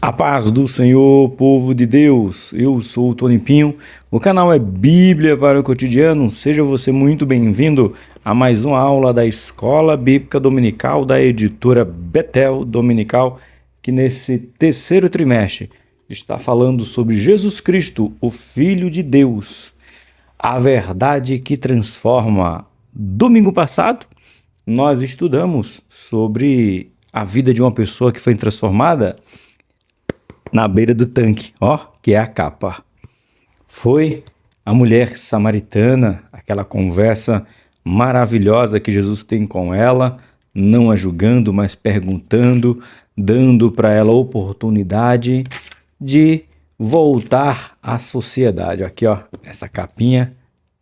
A paz do Senhor, povo de Deus. Eu sou o Tony Pinho. O canal é Bíblia para o Cotidiano. Seja você muito bem-vindo a mais uma aula da Escola Bíblica Dominical da editora Betel Dominical, que nesse terceiro trimestre está falando sobre Jesus Cristo, o Filho de Deus, a verdade que transforma. Domingo passado, nós estudamos sobre a vida de uma pessoa que foi transformada na beira do tanque, que é a capa. Foi a mulher samaritana, aquela conversa maravilhosa que Jesus tem com ela, não a julgando, mas perguntando, dando para ela a oportunidade de voltar à sociedade. Aqui, essa capinha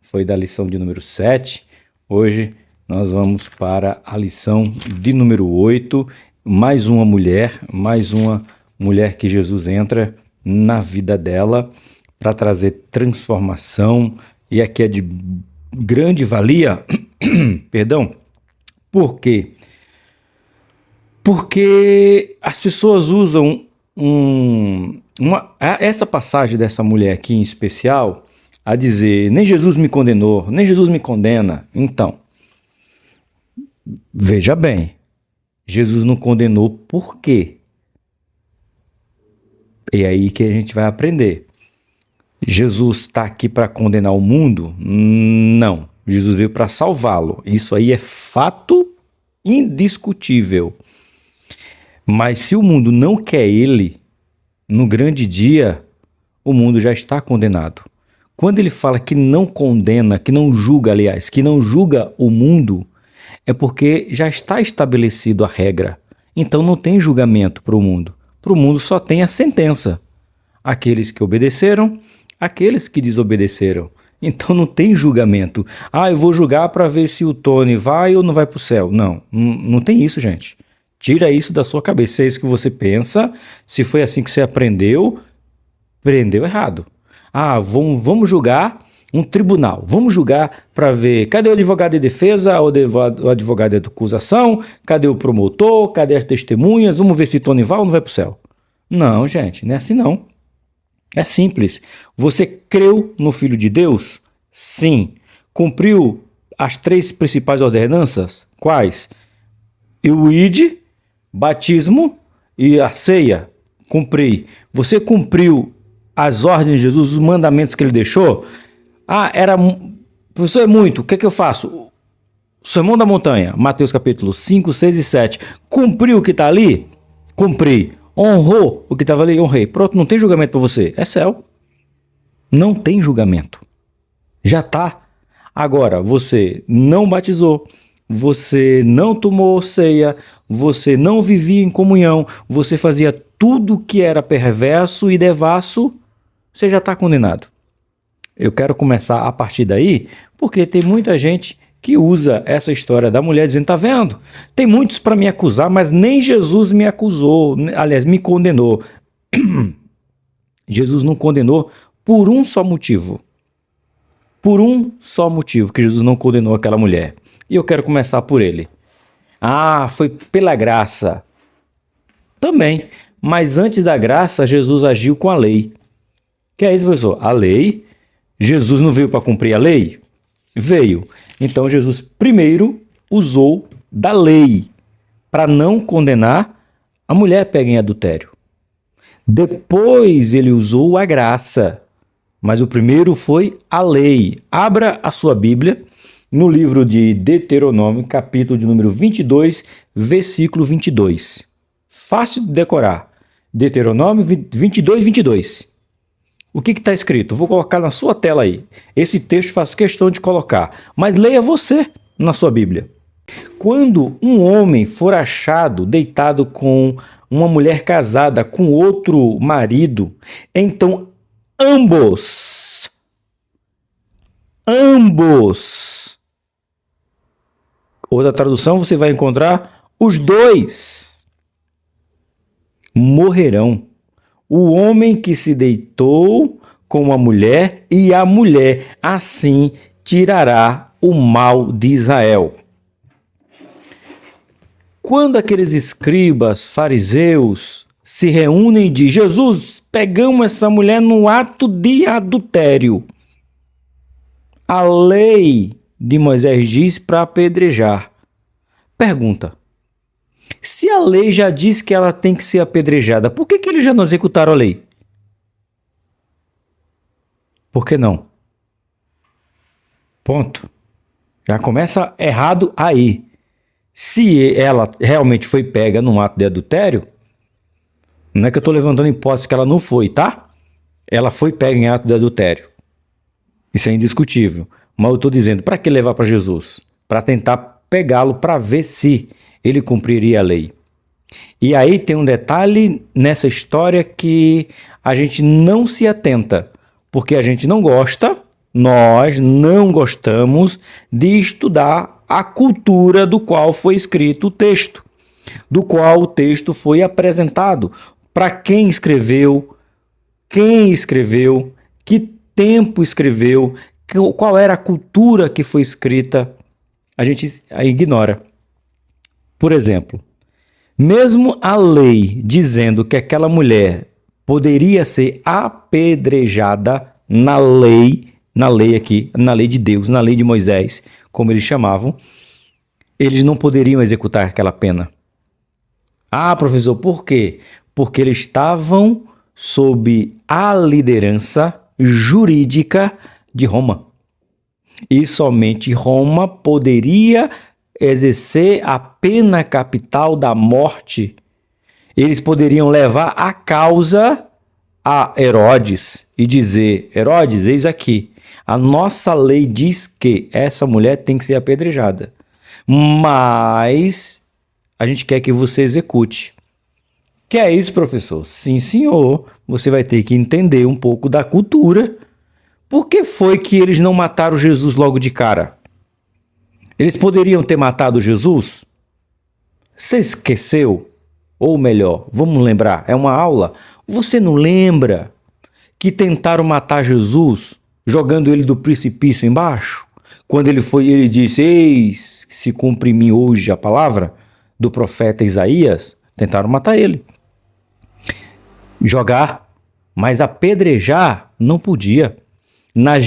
foi da lição de número 7. Hoje nós vamos para a lição de número 8. Mais uma mulher que Jesus entra na vida dela para trazer transformação, e aqui é de grande valia. Perdão. Por quê? Porque as pessoas usam essa passagem dessa mulher aqui em especial a dizer: nem Jesus me condenou, nem Jesus me condena. Então, veja bem, Jesus não condenou por quê? É aí que a gente vai aprender. Jesus está aqui para condenar o mundo? Não. Jesus veio para salvá-lo. Isso aí é fato indiscutível. Mas se o mundo não quer ele, no grande dia, o mundo já está condenado. Quando ele fala que não condena, que não julga, aliás, que não julga o mundo, é porque já está estabelecido a regra. Então não tem julgamento para o mundo. Para o mundo só tem a sentença. Aqueles que obedeceram, aqueles que desobedeceram. Então não tem julgamento. Eu vou julgar para ver se o Tony vai ou não vai para o céu. Não tem isso, gente. Tira isso da sua cabeça. Se é isso que você pensa, se foi assim que você aprendeu errado. Vamos julgar um tribunal. Vamos julgar para ver cadê o advogado de defesa, o advogado de acusação, cadê o promotor, cadê as testemunhas, vamos ver se Tony vai ou não vai para o céu. Não, gente, não é assim não. É simples. Você creu no Filho de Deus? Sim. Cumpriu as 3 principais ordenanças? Quais? O id, batismo e a ceia. Cumpri. Você cumpriu as ordens de Jesus, os mandamentos que ele deixou? Professor, é muito, o que é que eu faço? O Sermão da Montanha, Mateus capítulo 5, 6 e 7. Cumpriu o que está ali? Cumpri. Honrou o que estava ali? Honrei. Pronto, não tem julgamento para você. É céu. Não tem julgamento. Já está. Agora, você não batizou, você não tomou ceia, você não vivia em comunhão, você fazia tudo que era perverso e devasso, você já está condenado. Eu quero começar a partir daí, porque tem muita gente que usa essa história da mulher dizendo: tá vendo? Tem muitos para me acusar, mas nem Jesus me acusou, aliás, me condenou. Jesus não condenou por um só motivo. Por um só motivo que Jesus não condenou aquela mulher. E eu quero começar por ele. Foi pela graça. Também. Mas antes da graça, Jesus agiu com a lei. Que é isso, professor? A lei. Jesus não veio para cumprir a lei? Veio. Então Jesus primeiro usou da lei para não condenar a mulher pega em adultério. Depois ele usou a graça. Mas o primeiro foi a lei. Abra a sua Bíblia no livro de Deuteronômio, capítulo de número 22, versículo 22. Fácil de decorar. Deuteronômio 22, 22. O que está escrito? Vou colocar na sua tela aí. Esse texto faz questão de colocar, mas leia você na sua Bíblia. Quando um homem for achado deitado com uma mulher casada com outro marido, então ambos, outra tradução você vai encontrar, os dois morrerão. O homem que se deitou com a mulher e a mulher, assim tirará o mal de Israel. Quando aqueles escribas, fariseus, se reúnem e dizem: Jesus, pegamos essa mulher no ato de adultério. A lei de Moisés diz para apedrejar. Pergunta: se a lei já diz que ela tem que ser apedrejada, por que eles já não executaram a lei? Por que não? Ponto. Já começa errado aí. Se ela realmente foi pega num ato de adultério, não é que eu estou levantando hipótese que ela não foi, tá? Ela foi pega em ato de adultério. Isso é indiscutível. Mas eu estou dizendo, para que levar para Jesus? Para tentar pegá-lo, para ver se ele cumpriria a lei. E aí tem um detalhe nessa história que a gente não se atenta, porque a gente não gosta, nós não gostamos de estudar a cultura do qual foi escrito o texto, do qual o texto foi apresentado, para quem escreveu, que tempo escreveu, qual era a cultura que foi escrita, a gente ignora. Por exemplo, mesmo a lei dizendo que aquela mulher poderia ser apedrejada na lei aqui, na lei de Deus, na lei de Moisés, como eles chamavam, eles não poderiam executar aquela pena. Ah, professor, por quê? Porque eles estavam sob a liderança jurídica de Roma. E somente Roma poderia exercer a pena capital da morte. Eles poderiam levar a causa a Herodes e dizer: Herodes, eis aqui, a nossa lei diz que essa mulher tem que ser apedrejada, mas a gente quer que você execute. Que é isso, professor? Sim, senhor. Você vai ter que entender um pouco da cultura. Por que foi que eles não mataram Jesus logo de cara? Eles poderiam ter matado Jesus? Você esqueceu? Ou melhor, vamos lembrar, é uma aula. Você não lembra que tentaram matar Jesus jogando ele do precipício embaixo? Quando ele disse: eis que se cumpre em mim hoje a palavra do profeta Isaías, tentaram matar ele. Jogar, mas apedrejar não podia. Na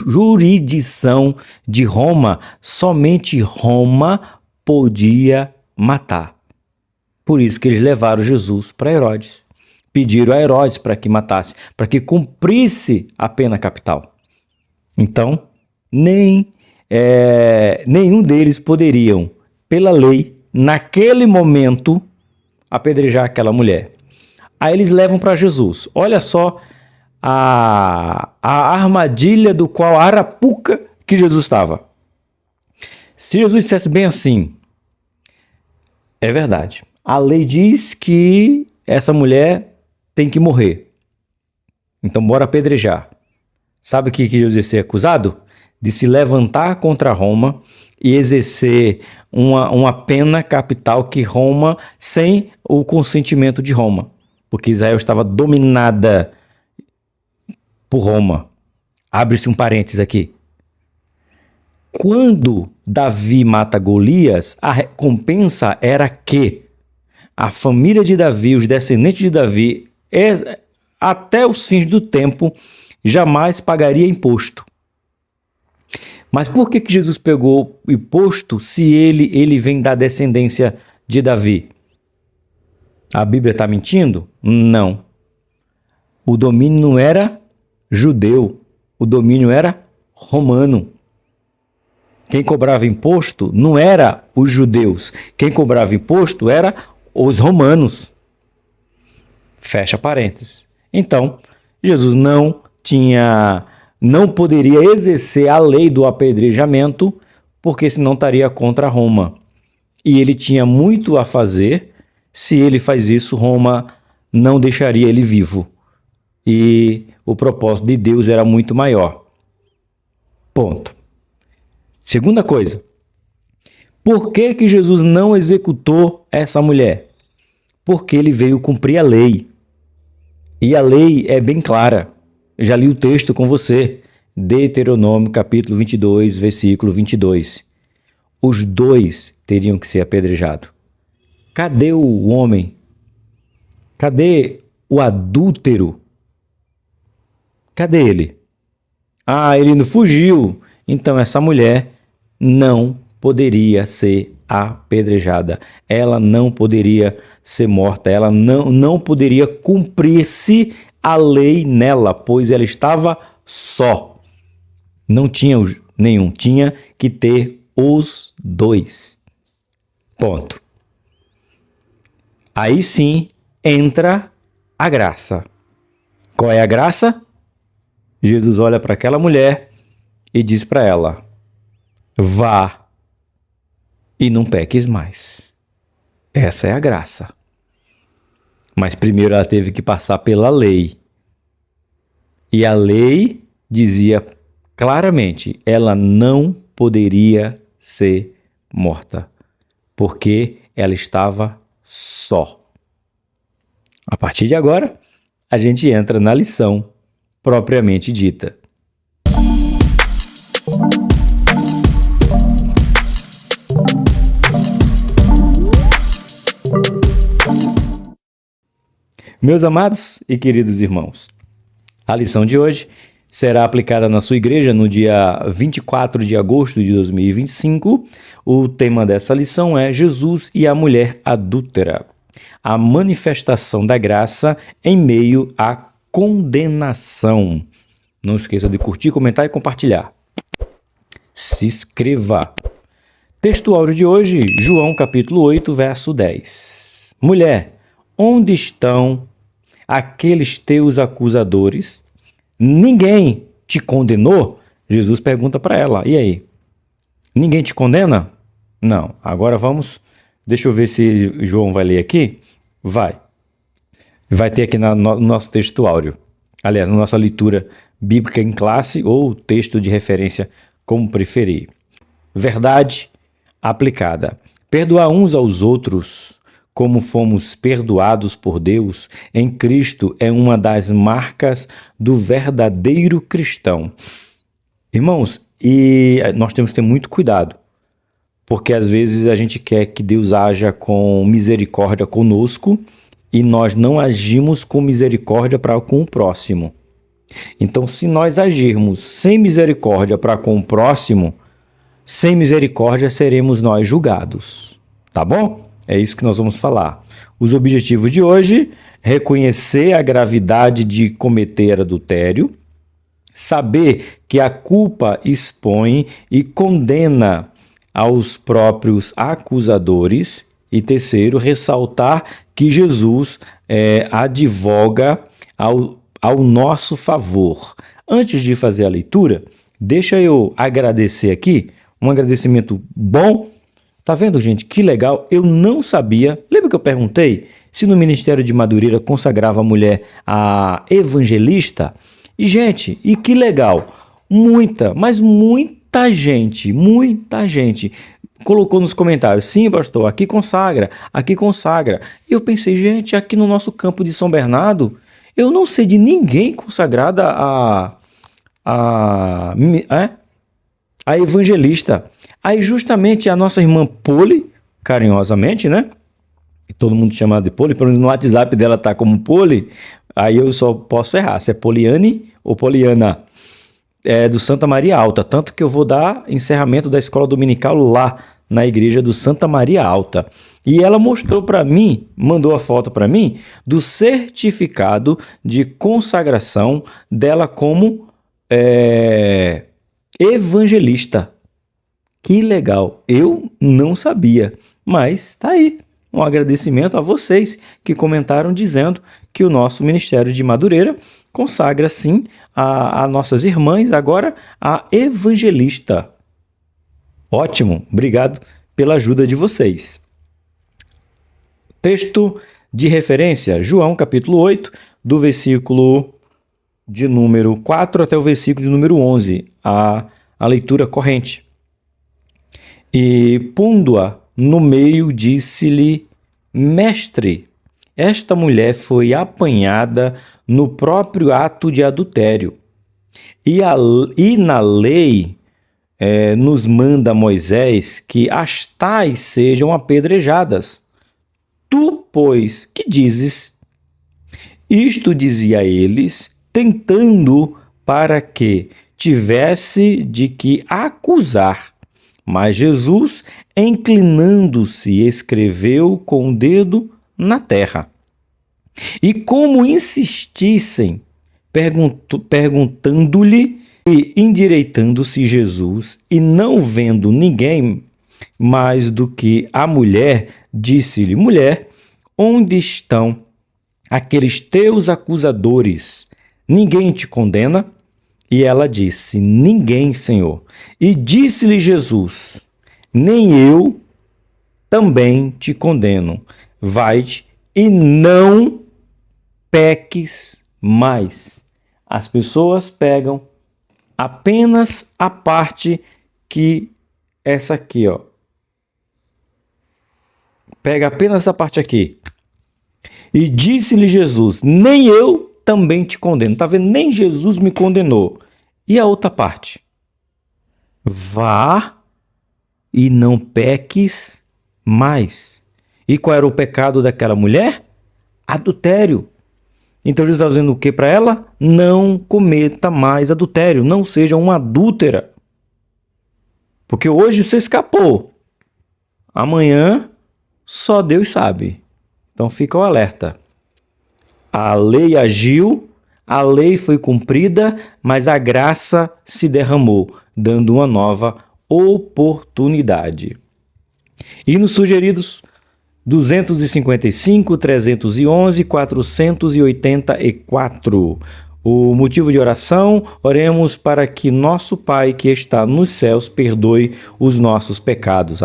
jurisdição de Roma, somente Roma podia matar. Por isso que eles levaram Jesus para Herodes. Pediram a Herodes para que matasse, para que cumprisse a pena capital. Então, nenhum deles poderiam, pela lei, naquele momento, apedrejar aquela mulher. Aí eles levam para Jesus. Olha só a armadilha do qual a arapuca que Jesus estava. Se Jesus dissesse bem assim: é verdade, a lei diz que essa mulher tem que morrer, então bora apedrejar. Sabe o que Jesus ia ser acusado? De se levantar contra Roma e exercer uma pena capital que Roma, sem o consentimento de Roma, porque Israel estava dominada por Roma. Abre-se um parênteses aqui. Quando Davi mata Golias, a recompensa era que a família de Davi, os descendentes de Davi, até os fins do tempo, jamais pagaria imposto. Mas por que Jesus pegou imposto se ele vem da descendência de Davi? A Bíblia está mentindo? Não. O domínio não era judeu, o domínio era romano. Quem cobrava imposto não era os judeus, quem cobrava imposto era os romanos. Fecha parênteses. Então, Jesus não poderia exercer a lei do apedrejamento, porque senão estaria contra Roma. E ele tinha muito a fazer. Se ele faz isso, Roma não deixaria ele vivo. E o propósito de Deus era muito maior. Ponto. Segunda coisa. Por que Jesus não executou essa mulher? Porque ele veio cumprir a lei. E a lei é bem clara. Eu já li o texto com você. Deuteronômio capítulo 22, versículo 22. Os dois teriam que ser apedrejados. Cadê o homem Cadê o adúltero? Cadê ele? Ah, ele não fugiu. Então essa mulher não poderia ser apedrejada. Ela não poderia ser morta. Ela não poderia cumprir-se a lei nela, pois ela estava só. Não tinha nenhum. Tinha que ter os dois. Ponto. Aí sim entra a graça. Qual é a graça? Jesus olha para aquela mulher e diz para ela: vá e não peques mais. Essa é a graça. Mas primeiro ela teve que passar pela lei. E a lei dizia claramente: ela não poderia ser morta, porque ela estava só. A partir de agora, a gente entra na lição propriamente dita. Meus amados e queridos irmãos, a lição de hoje será aplicada na sua igreja no dia 24 de agosto de 2025. O tema dessa lição é Jesus e a mulher adúltera, a manifestação da graça em meio à condenação. Não esqueça de curtir, comentar e compartilhar. Se inscreva. Texto áureo de hoje, João capítulo 8, verso 10. Mulher, onde estão aqueles teus acusadores? Ninguém te condenou? Jesus pergunta para ela. E aí? Ninguém te condena? Não. Agora vamos... Deixa eu ver se João vai ler aqui. Vai ter aqui no nosso texto áureo. Aliás, na nossa leitura bíblica em classe ou texto de referência, como preferir. Verdade aplicada. Perdoar uns aos outros, como fomos perdoados por Deus, em Cristo é uma das marcas do verdadeiro cristão. Irmãos, e nós temos que ter muito cuidado, porque às vezes a gente quer que Deus haja com misericórdia conosco e nós não agimos com misericórdia para com o próximo. Então, se nós agirmos sem misericórdia para com o próximo, sem misericórdia seremos nós julgados. Tá bom? É isso que nós vamos falar. Os objetivos de hoje: reconhecer a gravidade de cometer adultério, saber que a culpa expõe e condena aos próprios acusadores, e terceiro, ressaltar que Jesus advoga ao nosso favor. Antes de fazer a leitura, deixa eu agradecer aqui, um agradecimento bom. Tá vendo, gente? Que legal. Eu não sabia. Lembra que eu perguntei se no Ministério de Madureira consagrava a mulher a evangelista? E, gente, e que legal. Mas muita gente colocou nos comentários: sim, pastor, aqui consagra. E eu pensei, gente, aqui no nosso campo de São Bernardo, eu não sei de ninguém consagrada a evangelista. Aí justamente a nossa irmã Poli, carinhosamente, né? Todo mundo chama de Poli, pelo menos no WhatsApp dela tá como Poli, aí eu só posso errar, se é Poliane ou Poliana, do Santa Maria Alta, tanto que eu vou dar encerramento da escola dominical lá na igreja do Santa Maria Alta. E ela mostrou para mim, mandou a foto para mim, do certificado de consagração dela como evangelista. Que legal, eu não sabia, mas tá aí. Um agradecimento a vocês que comentaram dizendo que o nosso Ministério de Madureira consagra sim a nossas irmãs agora a evangelista. Ótimo, obrigado pela ajuda de vocês. Texto de referência, João capítulo 8, do versículo de número 4 até o versículo de número 11, a leitura corrente. E pondo-a no meio, disse-lhe: Mestre, esta mulher foi apanhada no próprio ato de adultério. E na lei nos manda Moisés que as tais sejam apedrejadas. Tu, pois, que dizes? Isto dizia a eles, tentando para que tivesse de que acusar. Mas Jesus, inclinando-se, escreveu com o dedo na terra. E como insistissem, perguntando-lhe e endireitando-se Jesus, e não vendo ninguém mais do que a mulher, disse-lhe: Mulher, onde estão aqueles teus acusadores? Ninguém te condena? E ela disse: Ninguém, Senhor. E disse-lhe Jesus: Nem eu também te condeno. Vai-te e não peques mais. As pessoas pegam apenas a parte que essa aqui, ó. Pega apenas essa parte aqui. E disse-lhe Jesus: Nem eu também te condeno. Tá vendo? Nem Jesus me condenou. E a outra parte? Vá e não peques mais. E qual era o pecado daquela mulher? Adultério. Então Jesus está dizendo o que para ela? Não cometa mais adultério. Não seja uma adúltera. Porque hoje você escapou. Amanhã só Deus sabe. Então fica o alerta. A lei agiu, a lei foi cumprida, mas a graça se derramou, dando uma nova oportunidade. E nos sugeridos 255, 311, 484. O motivo de oração: oremos para que nosso Pai que está nos céus perdoe os nossos pecados.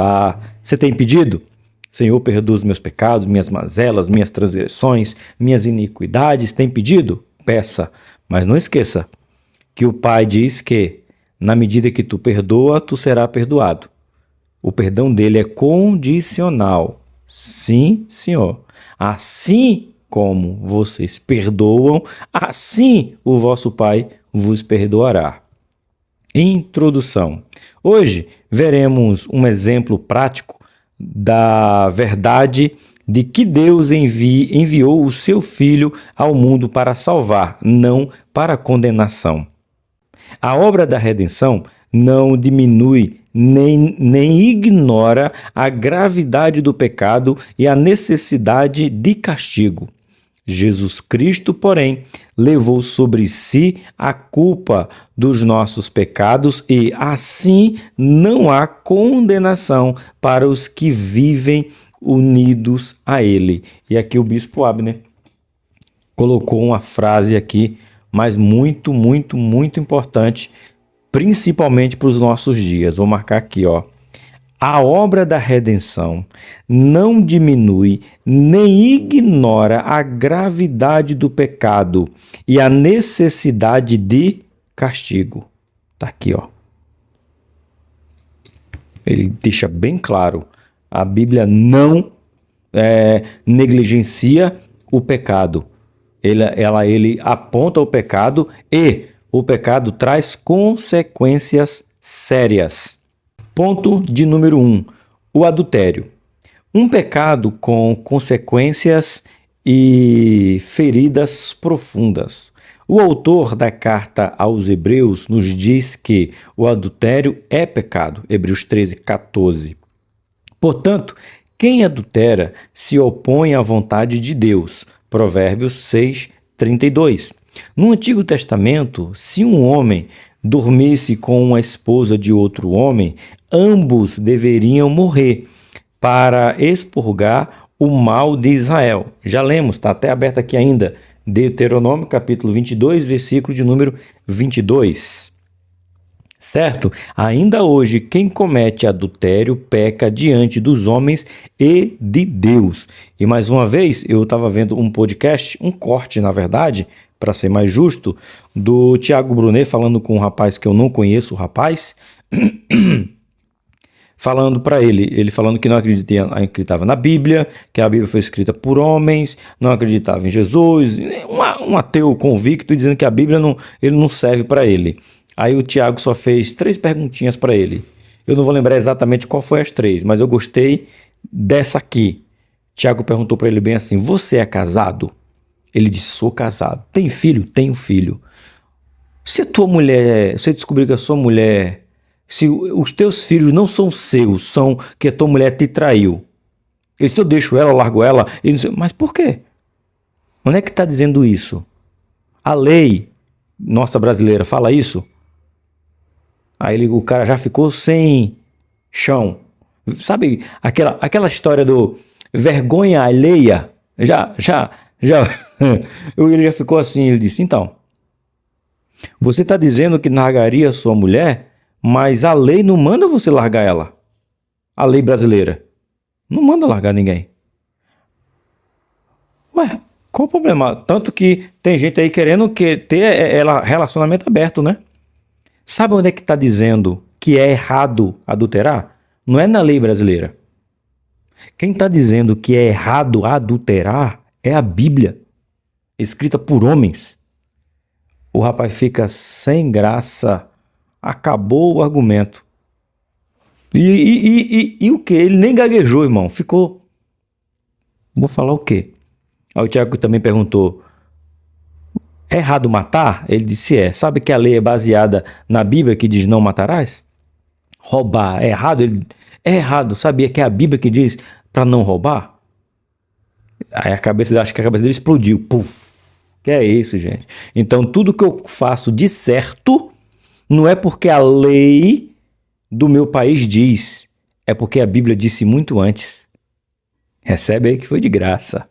Você tem pedido? Senhor, perdoa os meus pecados, minhas mazelas, minhas transgressões, minhas iniquidades. Tem pedido? Peça. Mas não esqueça que o Pai diz que, na medida que tu perdoa, tu será perdoado. O perdão dele é condicional. Sim, Senhor. Assim como vocês perdoam, assim o vosso Pai vos perdoará. Introdução. Hoje veremos um exemplo prático da verdade de que Deus enviou o seu Filho ao mundo para salvar, não para condenação. A obra da redenção não diminui nem ignora a gravidade do pecado e a necessidade de castigo. Jesus Cristo, porém, levou sobre si a culpa dos nossos pecados e, assim, não há condenação para os que vivem unidos a Ele. E aqui o bispo Abner colocou uma frase aqui, mas muito importante, principalmente para os nossos dias. Vou marcar aqui, ó. A obra da redenção não diminui nem ignora a gravidade do pecado e a necessidade de castigo. Tá aqui, ó. Ele deixa bem claro. A Bíblia não negligencia o pecado. Ele aponta o pecado e o pecado traz consequências sérias. Ponto de número 1. O adultério. Um pecado com consequências e feridas profundas. O autor da carta aos Hebreus nos diz que o adultério é pecado. Hebreus 13, 14. Portanto, quem adultera se opõe à vontade de Deus. Provérbios 6, 32. No Antigo Testamento, se um homem dormisse com uma esposa de outro homem, ambos deveriam morrer para expurgar o mal de Israel. Já lemos, está até aberto aqui ainda, Deuteronômio capítulo 22, versículo de número 22. Certo? Ainda hoje, quem comete adultério peca diante dos homens e de Deus. E mais uma vez, eu estava vendo um podcast, um corte, na verdade, para ser mais justo, do Tiago Brunet falando com um rapaz que eu não conheço, o rapaz, falando para ele falando que não acreditava na Bíblia, que a Bíblia foi escrita por homens, não acreditava em Jesus, um ateu convicto dizendo que a Bíblia não serve para ele. Aí o Tiago só fez 3 perguntinhas para ele. Eu não vou lembrar exatamente qual foi as 3, mas eu gostei dessa aqui. Tiago perguntou para ele bem assim: você é casado? Ele disse, sou casado. Tem filho? Tenho filho. Se a tua mulher, você descobrir que a sua mulher, se os teus filhos não são seus, são que a tua mulher te traiu. E se eu deixo ela, eu largo ela, mas por quê? Onde é que está dizendo isso? A lei nossa brasileira fala isso? Aí o cara já ficou sem chão. Sabe aquela história do vergonha alheia? Já. Ele já ficou assim, ele disse, então, você está dizendo que largaria a sua mulher, mas a lei não manda você largar ela. A lei brasileira não manda largar ninguém. Ué, qual o problema? Tanto que tem gente aí querendo ter relacionamento aberto, né? Sabe onde é que está dizendo que é errado adulterar? Não é na lei brasileira. Quem está dizendo que é errado adulterar é a Bíblia, escrita por homens. O rapaz fica sem graça. Acabou o argumento. E o que? Ele nem gaguejou, irmão. Ficou. Vou falar o quê? Aí o Tiago também perguntou: é errado matar? Ele disse: é. Sabe que a lei é baseada na Bíblia que diz não matarás? Roubar é errado? Ele: é errado. Sabia que é a Bíblia que diz para não roubar? Aí acho que a cabeça dele explodiu. Puf. Que é isso, gente? Então tudo que eu faço de certo não é porque a lei do meu país diz, é porque a Bíblia disse muito antes. Recebe aí que foi de graça.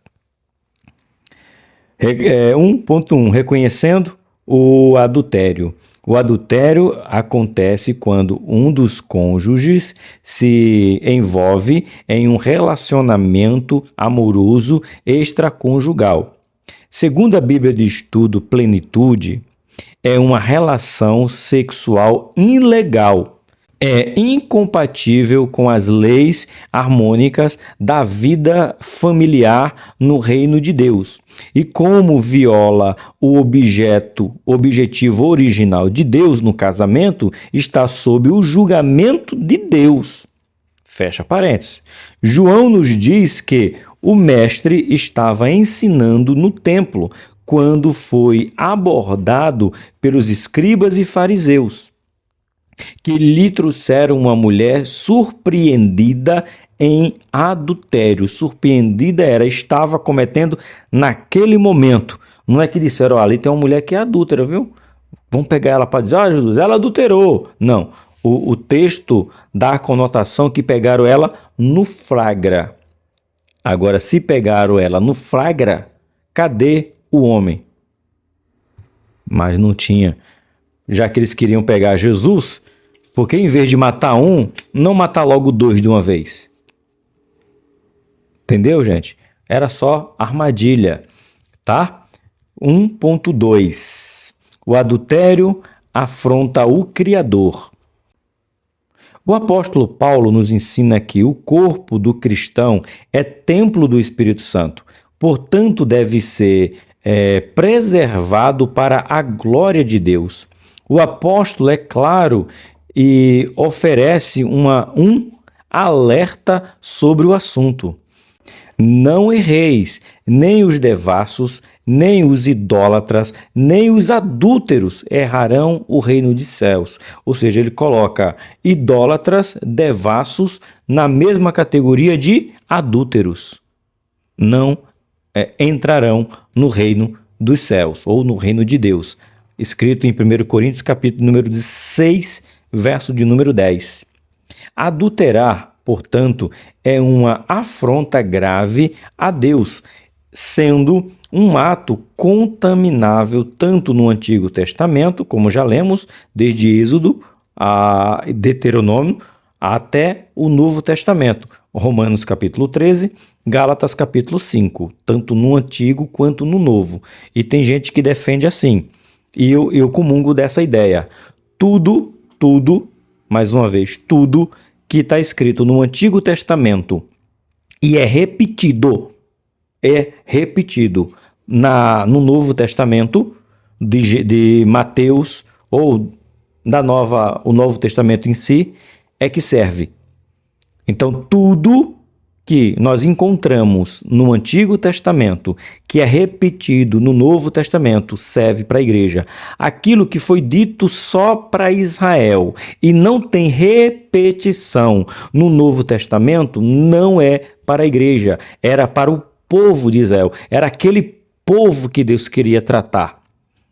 1.1. Reconhecendo o adultério. O adultério acontece quando um dos cônjuges se envolve em um relacionamento amoroso extraconjugal. Segundo a Bíblia de Estudo Plenitude, é uma relação sexual ilegal. É incompatível com as leis harmônicas da vida familiar no reino de Deus. E como viola o objetivo original de Deus no casamento, está sob o julgamento de Deus. Fecha parênteses. João nos diz que o mestre estava ensinando no templo quando foi abordado pelos escribas e fariseus, que lhe trouxeram uma mulher surpreendida em adultério. Surpreendida estava cometendo naquele momento. Não é que disseram, ali tem uma mulher que é adúltera, viu? Vamos pegar ela para dizer, Jesus, ela adulterou. Não, o texto dá a conotação que pegaram ela no flagra. Agora, se pegaram ela no flagra, cadê o homem? Mas não tinha. Já que eles queriam pegar Jesus, porque em vez de matar um, não matar logo dois de uma vez? Entendeu, gente? Era só armadilha, tá? 1.2. O adultério afronta o Criador. O apóstolo Paulo nos ensina que o corpo do cristão é templo do Espírito Santo, portanto deve ser preservado para a glória de Deus. O apóstolo é claro e oferece um alerta sobre o assunto. Não erreis, nem os devassos, nem os idólatras, nem os adúlteros errarão o reino dos céus. Ou seja, ele coloca idólatras, devassos na mesma categoria de adúlteros. Não entrarão no reino dos céus ou no reino de Deus. Escrito em 1 Coríntios, capítulo número 6, verso de número 10. Adulterar, portanto, é uma afronta grave a Deus, sendo um ato contaminável tanto no Antigo Testamento, como já lemos, desde Êxodo a Deuteronômio, até o Novo Testamento, Romanos capítulo 13, Gálatas capítulo 5, tanto no Antigo quanto no Novo. E tem gente que defende assim, e eu comungo dessa ideia. Tudo, mais uma vez, tudo que está escrito no Antigo Testamento e é repetido no Novo Testamento de Mateus ou o Novo Testamento em si, é que serve. Então, tudo que nós encontramos no Antigo Testamento, que é repetido no Novo Testamento, serve para a igreja. Aquilo que foi dito só para Israel e não tem repetição no Novo Testamento, não é para a igreja, era para o povo de Israel, era aquele povo que Deus queria tratar.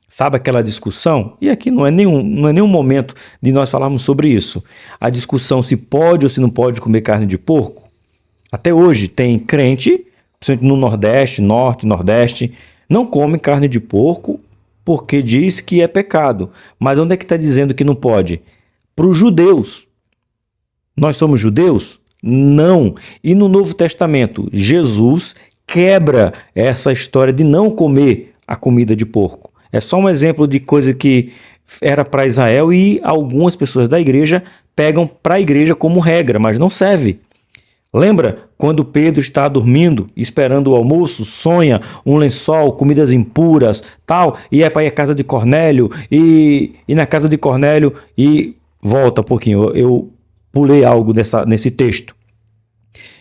Sabe aquela discussão? E aqui não é nenhum momento de nós falarmos sobre isso. A discussão se pode ou se não pode comer carne de porco. Até hoje tem crente, principalmente no Nordeste, Norte, Nordeste, não come carne de porco porque diz que é pecado. Mas onde é que está dizendo que não pode? Para os judeus. Nós somos judeus? Não. E no Novo Testamento, Jesus quebra essa história de não comer a comida de porco. É só um exemplo de coisa que era para Israel e algumas pessoas da igreja pegam para a igreja como regra, mas não serve. Lembra quando Pedro está dormindo, esperando o almoço, sonha um lençol, comidas impuras, tal, e é para ir à casa de Cornélio, e na casa de Cornélio, e volta um pouquinho, eu pulei algo nesse texto.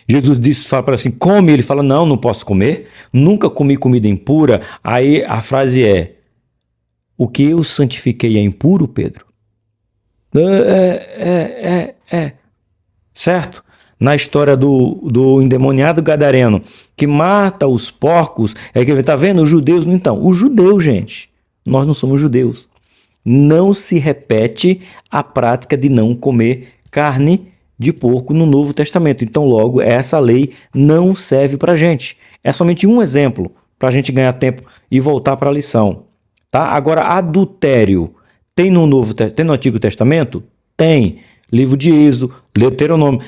Jesus fala para assim, come, ele fala, não posso comer, nunca comi comida impura, aí a frase é, o que eu santifiquei é impuro, Pedro? Certo? Na história do endemoniado gadareno, que mata os porcos, é que ele está vendo os judeus. Então, os judeus, gente, nós não somos judeus. Não se repete a prática de não comer carne de porco no Novo Testamento. Então, logo, essa lei não serve para a gente. É somente um exemplo para a gente ganhar tempo e voltar para a lição. Tá? Agora, adultério tem no Antigo Testamento? Tem. Livro de Êxodo, Deuteronômio.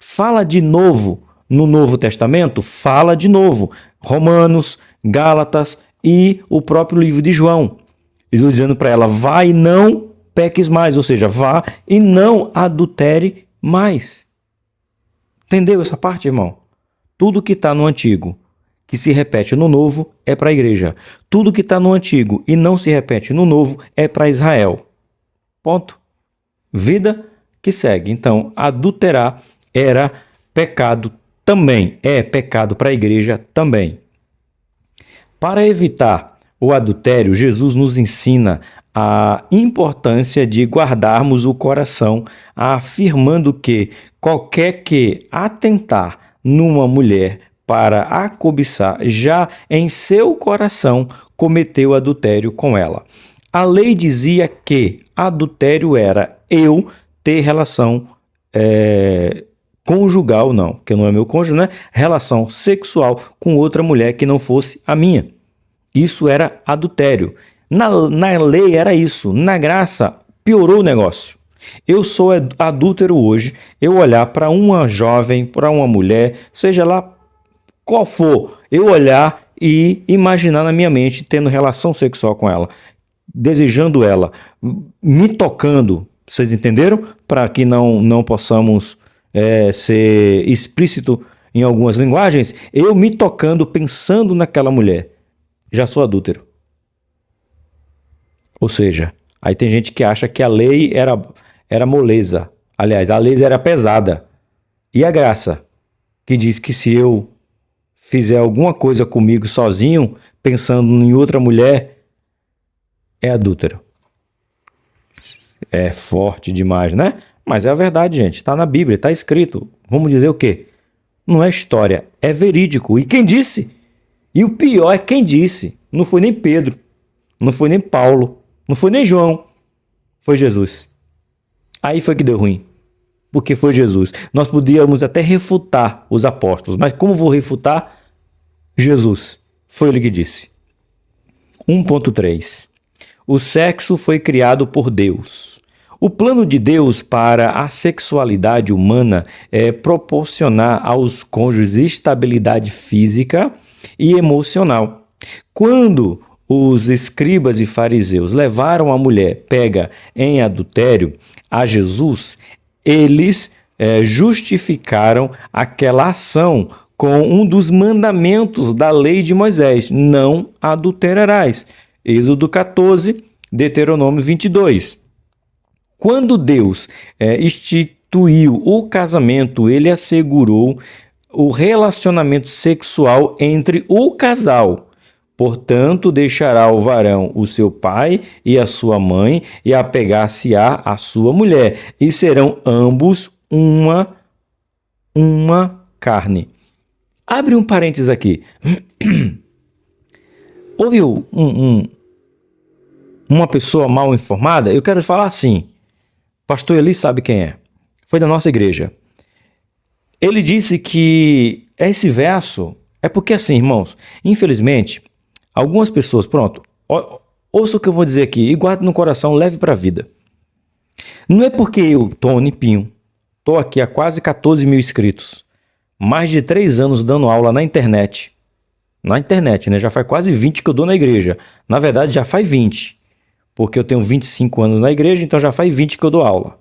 Fala de novo no Novo Testamento? Fala de novo. Romanos, Gálatas e o próprio livro de João. Jesus dizendo para ela, vá e não peques mais. Ou seja, vá e não adultere mais. Entendeu essa parte, irmão? Tudo que está no Antigo que se repete no Novo é para a igreja. Tudo que está no Antigo e não se repete no Novo é para Israel. Ponto. Vida que segue. Então, adulterar era pecado também. É pecado para a igreja também. Para evitar o adultério, Jesus nos ensina a importância de guardarmos o coração, afirmando que qualquer que atentar numa mulher para a cobiçar, já em seu coração cometeu adultério com ela. A lei dizia que adultério era eu ter relação conjugal, não, que não é meu cônjuge, né? Relação sexual com outra mulher que não fosse a minha. Isso era adultério. Na lei era isso. Na graça, piorou o negócio. Eu sou adúltero hoje, eu olhar para uma jovem, para uma mulher, seja lá qual for, eu olhar e imaginar na minha mente tendo relação sexual com ela, desejando ela, me tocando, vocês entenderam? Para que não possamos ser explícito em algumas linguagens, eu me tocando, pensando naquela mulher, já sou adúltero. Ou seja, aí tem gente que acha que a lei era moleza, aliás, a lei era pesada, e a graça, que diz que se eu fizer alguma coisa comigo sozinho, pensando em outra mulher, é adúltero. É forte demais, né? Mas é a verdade, gente. Está na Bíblia, está escrito. Vamos dizer o quê? Não é história, é verídico. E quem disse? E o pior é quem disse. Não foi nem Pedro, não foi nem Paulo, não foi nem João. Foi Jesus. Aí foi que deu ruim. Porque foi Jesus. Nós podíamos até refutar os apóstolos, mas como vou refutar? Jesus. Foi ele que disse. 1.3. O sexo foi criado por Deus. O plano de Deus para a sexualidade humana é proporcionar aos cônjuges estabilidade física e emocional. Quando os escribas e fariseus levaram a mulher pega em adultério a Jesus, eles justificaram aquela ação com um dos mandamentos da lei de Moisés, não adulterarás. Êxodo 14, Deuteronômio 22. Quando Deus instituiu o casamento, ele assegurou o relacionamento sexual entre o casal. Portanto, deixará o varão o seu pai e a sua mãe e apegar-se-á à sua mulher, e serão ambos uma carne. Abre um parênteses aqui. Houve uma pessoa mal informada? Eu quero falar assim. Pastor Eli sabe quem é. Foi da nossa igreja. Ele disse que esse verso é porque assim, irmãos, infelizmente, algumas pessoas, pronto, ouça o que eu vou dizer aqui e guarde no coração, leve para a vida. Não é porque eu, Tony Pinho, estou aqui há quase 14 mil inscritos, mais de 3 anos dando aula na internet, né? Já faz quase 20 que eu dou na igreja. Na verdade, já faz 20, porque eu tenho 25 anos na igreja, então já faz 20 que eu dou aula.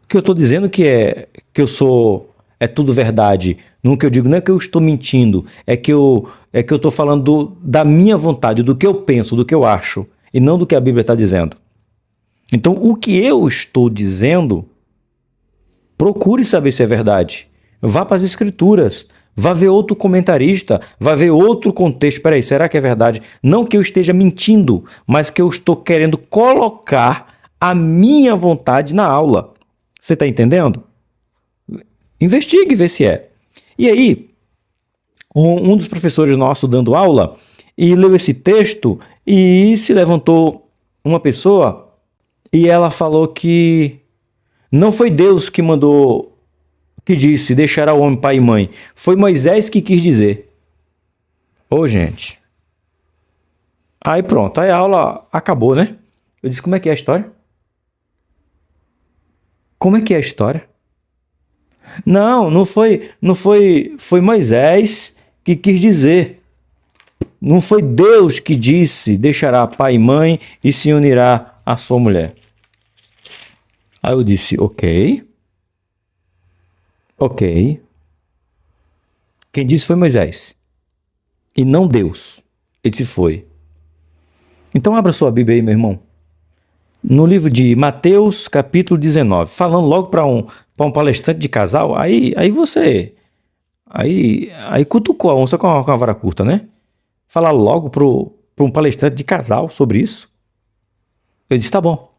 O que eu estou dizendo que eu sou... É tudo verdade. No que eu digo não é que eu estou mentindo, é que eu estou falando da minha vontade, do que eu penso, do que eu acho, e não do que a Bíblia está dizendo. Então, o que eu estou dizendo, procure saber se é verdade. Vá para as Escrituras, vá ver outro comentarista, vá ver outro contexto. Espera aí, será que é verdade? Não que eu esteja mentindo, mas que eu estou querendo colocar a minha vontade na aula. Você está entendendo? Investigue, vê se é. E aí, um dos professores nossos dando aula, e leu esse texto, e se levantou uma pessoa, e ela falou que não foi Deus que mandou, que disse, deixará o homem pai e mãe. Foi Moisés que quis dizer. Ô, gente. Aí pronto, aí a aula acabou, né? Eu disse, como é que é a história? Como é que é a história? Não foi Moisés que quis dizer. Não foi Deus que disse, deixará pai e mãe e se unirá à sua mulher. Aí eu disse, ok. Quem disse foi Moisés. E não Deus. Ele disse foi. Então abra sua Bíblia aí, meu irmão. No livro de Mateus, capítulo 19. Falando logo para um palestrante de casal, aí você... Aí cutucou a onça com a vara curta, né? Falar logo para um palestrante de casal sobre isso. Eu disse, tá bom.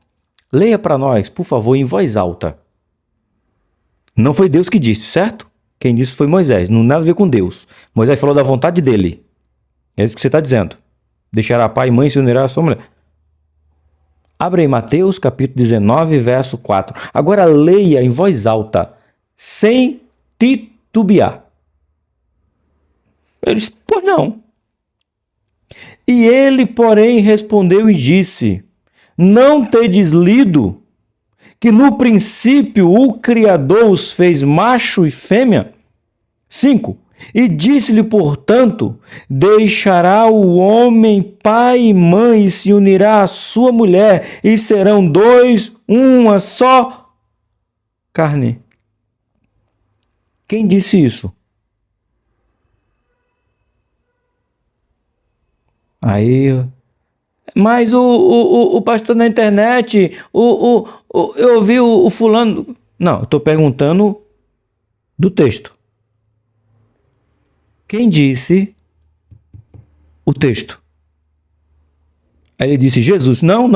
Leia para nós, por favor, em voz alta. Não foi Deus que disse, certo? Quem disse foi Moisés. Não tem nada a ver com Deus. Moisés falou da vontade dele. É isso que você está dizendo. Deixará pai e mãe e se unirá à sua mulher. Abre aí Mateus, capítulo 19, verso 4. Agora leia em voz alta, sem titubear. Ele disse, pois não. E ele, porém, respondeu e disse, não tendes lido que no princípio o Criador os fez macho e fêmea? 5. E disse-lhe, portanto, deixará o homem pai e mãe e se unirá à sua mulher, e serão dois, uma só carne. Quem disse isso? Aí, mas o pastor na internet, eu ouvi o fulano... Não, eu estou perguntando do texto. Quem disse o texto? Aí ele disse, Jesus. Não,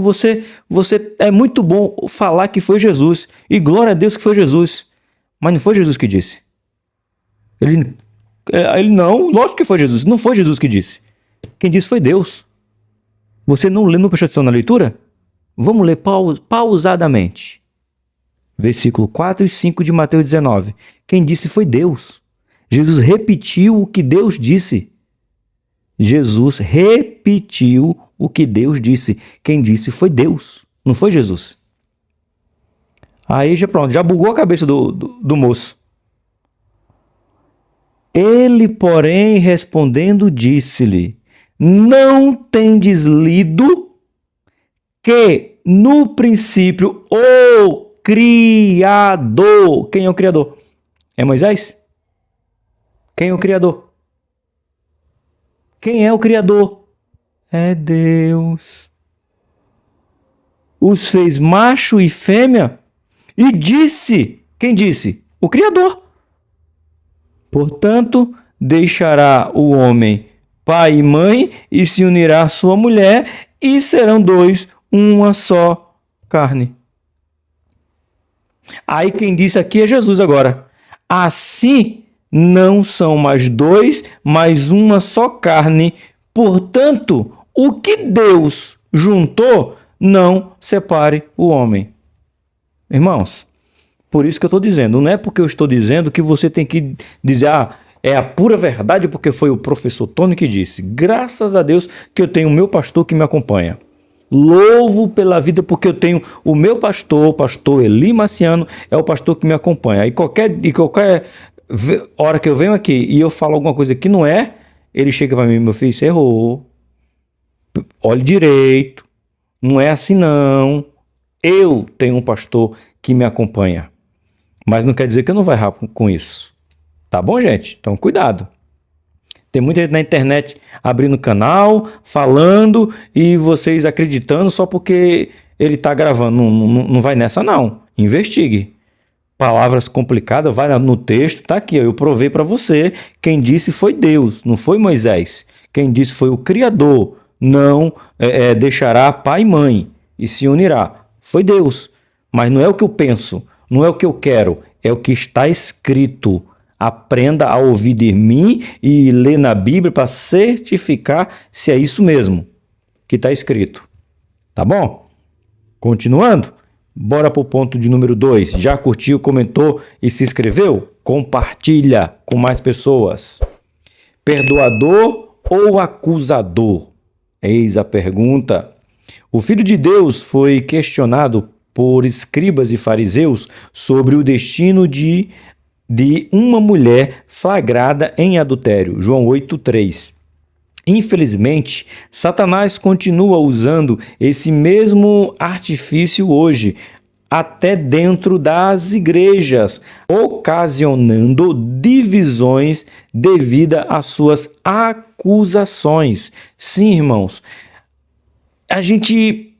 você é muito bom falar que foi Jesus, e glória a Deus que foi Jesus, mas não foi Jesus que disse. Ele não, lógico que foi Jesus, não foi Jesus que disse. Quem disse foi Deus. Você não prestou atenção na leitura? Vamos ler pausadamente. Versículo 4 e 5 de Mateus 19. Quem disse foi Deus. Jesus repetiu o que Deus disse. Jesus repetiu o que Deus disse. Quem disse foi Deus, não foi Jesus. Aí já pronto, já bugou a cabeça do moço. Ele, porém, respondendo, disse-lhe, não tendes lido que no princípio o Criador... Quem é o Criador? É Moisés? Quem é o Criador? Quem é o Criador? É Deus. Os fez macho e fêmea e disse... Quem disse? O Criador. Portanto, deixará o homem pai e mãe e se unirá à sua mulher e serão dois, uma só carne. Aí quem disse aqui é Jesus agora. Assim não são mais dois, mas uma só carne. Portanto, o que Deus juntou, não separe o homem. Irmãos, por isso que eu estou dizendo, não é porque eu estou dizendo que você tem que dizer, é a pura verdade porque foi o professor Tony que disse. Graças a Deus que eu tenho o meu pastor que me acompanha. Louvo pela vida porque eu tenho o meu pastor, o pastor Eli Marciano, é o pastor que me acompanha. E qualquer hora que eu venho aqui e eu falo alguma coisa que não é, ele chega para mim, meu filho, você errou. Olhe direito. Não é assim não. Eu tenho um pastor que me acompanha. Mas não quer dizer que eu não vou errar com isso. Tá bom, gente? Então, cuidado. Tem muita gente na internet abrindo canal, falando e vocês acreditando só porque ele tá gravando. Não vai nessa, não. Investigue. Palavras complicadas, vai no texto, tá aqui. Eu provei para você. Quem disse foi Deus, não foi Moisés. Quem disse foi o Criador. Não deixará pai e mãe e se unirá. Foi Deus. Mas não é o que eu penso, não é o que eu quero, é o que está escrito. Aprenda a ouvir de mim e ler na Bíblia para certificar se é isso mesmo que está escrito. Tá bom? Continuando, bora para o ponto de número 2. Já curtiu, comentou e se inscreveu? Compartilha com mais pessoas. Perdoador ou acusador? Eis a pergunta. O Filho de Deus foi questionado por escribas e fariseus sobre o destino de uma mulher flagrada em adultério. João 8:3. Infelizmente, Satanás continua usando esse mesmo artifício hoje, até dentro das igrejas, ocasionando divisões devido às suas acusações. Sim, irmãos, a gente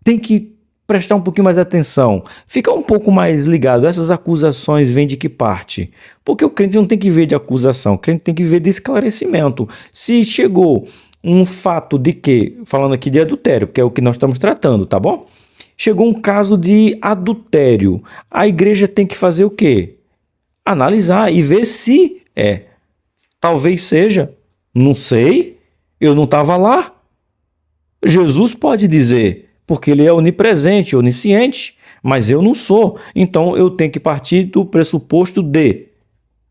tem que prestar um pouquinho mais atenção, ficar um pouco mais ligado. Essas acusações vêm de que parte? Porque o crente não tem que ver de acusação, o crente tem que ver de esclarecimento. Se chegou um fato de que, falando aqui de adultério, que é o que nós estamos tratando, tá bom? Chegou um caso de adultério, a igreja tem que fazer o quê? Analisar e ver se é. Talvez seja, não sei, eu não estava lá. Jesus pode dizer, porque ele é onipresente, onisciente, mas eu não sou. Então eu tenho que partir do pressuposto de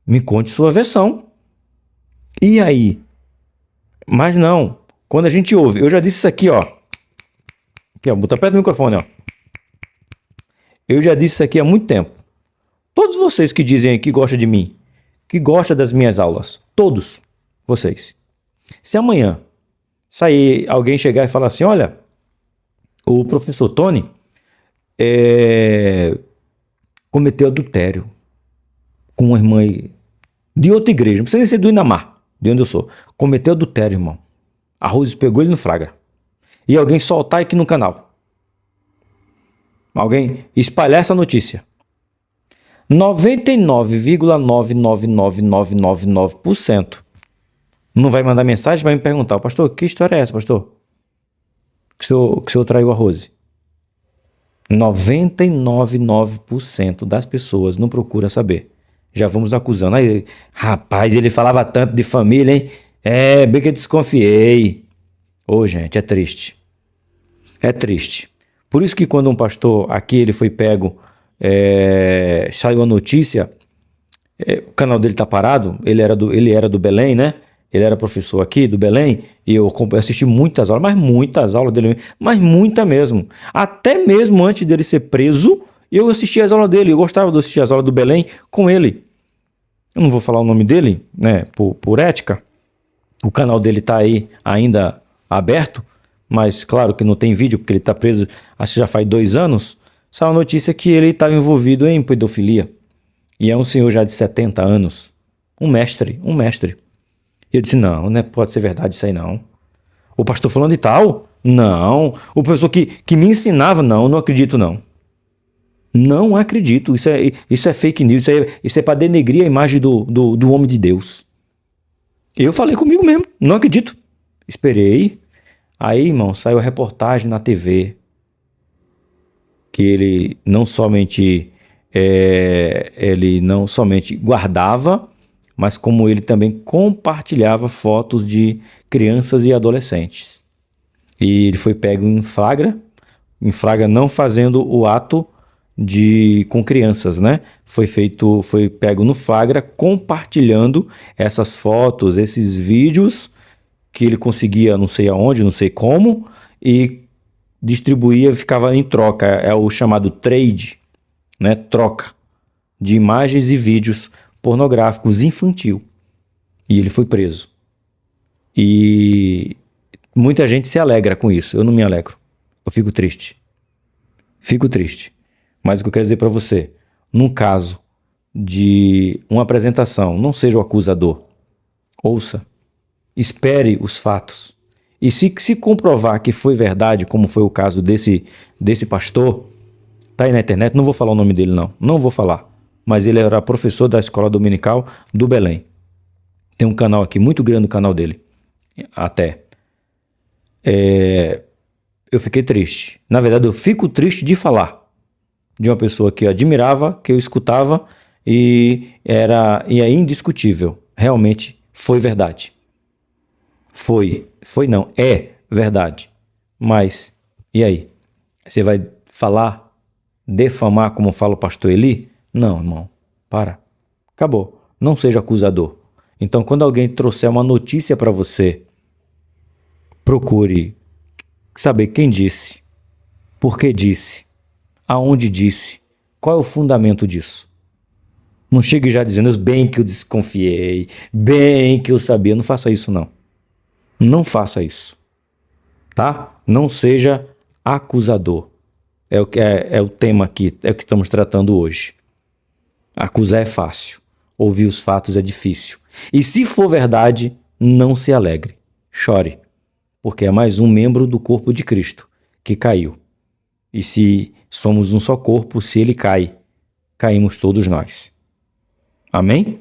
me conte sua versão. E aí? Mas não. Quando a gente ouve, eu já disse isso aqui, ó. Aqui, ó, bota perto do microfone, ó. Eu já disse isso aqui há muito tempo. Todos vocês que dizem que gostam de mim, que gostam das minhas aulas, todos vocês. Se amanhã sair alguém chegar e falar assim, olha, o professor Tony cometeu adultério com uma irmã de outra igreja, não precisa nem ser do Inamar, de onde eu sou. Cometeu adultério, irmão. A Rose pegou ele no flagra. E alguém soltar aqui no canal. Alguém espalhar essa notícia. 99,9999999% não vai mandar mensagem para me perguntar, pastor, que história é essa, pastor? Que o senhor traiu a Rose. 99,9% das pessoas não procura saber. Já vamos acusando. Aí, rapaz, ele falava tanto de família, hein? Bem que eu desconfiei. Ô, gente, é triste. É triste. Por isso que quando um pastor aqui, ele foi pego, saiu a notícia, o canal dele tá parado, ele era do Belém, né? Ele era professor aqui do Belém e eu assisti muitas aulas, mas muitas aulas dele, mas muita mesmo. Até mesmo antes dele ser preso, eu assistia as aulas dele, eu gostava de assistir as aulas do Belém com ele. Eu não vou falar o nome dele, né, por ética. O canal dele tá aí ainda aberto, mas claro que não tem vídeo porque ele tá preso, acho que já faz 2 anos. Saiu a notícia que ele estava envolvido em pedofilia. E é um senhor já de 70 anos. Um mestre. E eu disse, não pode ser verdade isso aí não. O pastor falando de tal? Não. O professor que me ensinava? Não acredito não. Não acredito. Isso é fake news. Isso é para denegrir a imagem do homem de Deus. Eu falei comigo mesmo. Não acredito. Esperei. Aí, irmão, saiu a reportagem na TV que ele não somente guardava, mas como ele também compartilhava fotos de crianças e adolescentes. E ele foi pego em flagra não fazendo o ato com crianças, né? Foi pego no flagra compartilhando essas fotos, esses vídeos que ele conseguia, não sei aonde, não sei como, e distribuía, ficava em troca, é o chamado trade, né? Troca de imagens e vídeos pornográficos infantil. E ele foi preso. E muita gente se alegra com isso. Eu não me alegro. Eu fico triste. Fico triste. Mas o que eu quero dizer para você, num caso de uma apresentação, não seja o acusador. Ouça. Espere os fatos. E se comprovar que foi verdade, como foi o caso desse pastor, tá aí na internet, não vou falar o nome dele não vou falar, mas ele era professor da escola dominical do Belém. Tem um canal aqui, muito grande o canal dele, até. Eu fiquei triste. Na verdade, eu fico triste de falar de uma pessoa que eu admirava, que eu escutava e é indiscutível. Realmente foi verdade. É verdade. Mas, e aí? Você vai falar, defamar como fala o pastor Eli? Não, irmão, para. Acabou. Não seja acusador. Então, quando alguém trouxer uma notícia para você, procure saber quem disse, por que disse, aonde disse, qual é o fundamento disso. Não chegue já dizendo, bem que eu desconfiei, bem que eu sabia. Não faça isso, não. Não faça isso, tá? Não seja acusador. É o tema aqui, é o que estamos tratando hoje. Acusar é fácil, ouvir os fatos é difícil. E se for verdade, não se alegre, chore, porque é mais um membro do corpo de Cristo que caiu. E se somos um só corpo, se ele cai, caímos todos nós. Amém?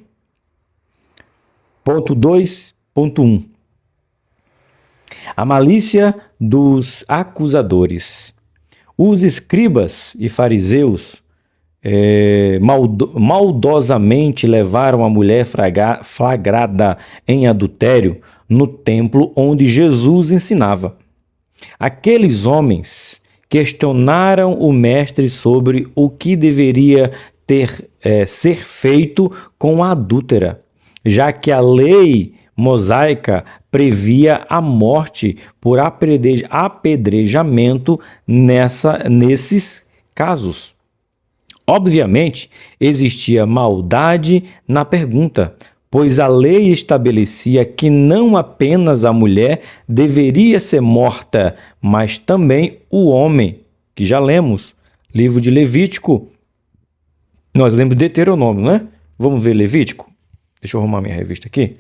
Ponto 2.1. A malícia dos acusadores. Os escribas e fariseus maldosamente levaram a mulher flagrada em adultério no templo onde Jesus ensinava. Aqueles homens questionaram o mestre sobre o que deveria ser feito com a adúltera, já que a lei mosaica previa a morte por apedrejamento nesses casos. Obviamente, existia maldade na pergunta, pois a lei estabelecia que não apenas a mulher deveria ser morta, mas também o homem, que já lemos, livro de Levítico. Nós lemos Deuteronômio, né? Vamos ver Levítico? Deixa eu arrumar minha revista aqui,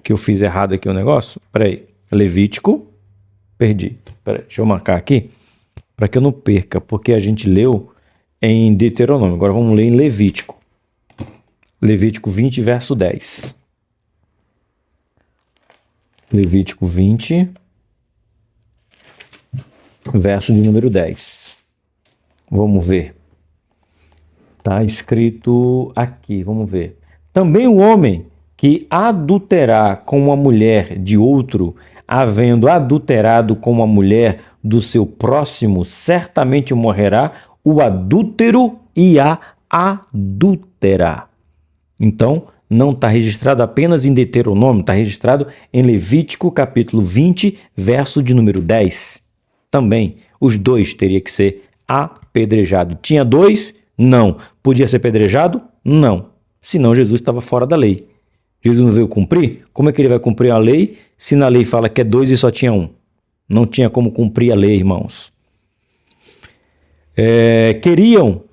que eu fiz errado aqui o negócio. Peraí, Levítico, perdi. Peraí, deixa eu marcar aqui, para que eu não perca, porque a gente leu em Deuteronômio. Agora vamos ler em Levítico. Levítico 20, verso 10. Levítico 20, verso de número 10. Vamos ver. Está escrito aqui, vamos ver. Também o homem que adulterar com uma mulher de outro, havendo adulterado com uma mulher do seu próximo, certamente morrerá o adúltero e a adúltera. Então, não está registrado apenas em Deuteronômio, está registrado em Levítico capítulo 20, verso de número 10. Também, os dois teriam que ser apedrejados. Tinha dois? Não. Podia ser apedrejado? Não. Senão Jesus estava fora da lei. Jesus não veio cumprir? Como é que ele vai cumprir a lei se na lei fala que é dois e só tinha um? Não tinha como cumprir a lei, irmãos. Queriam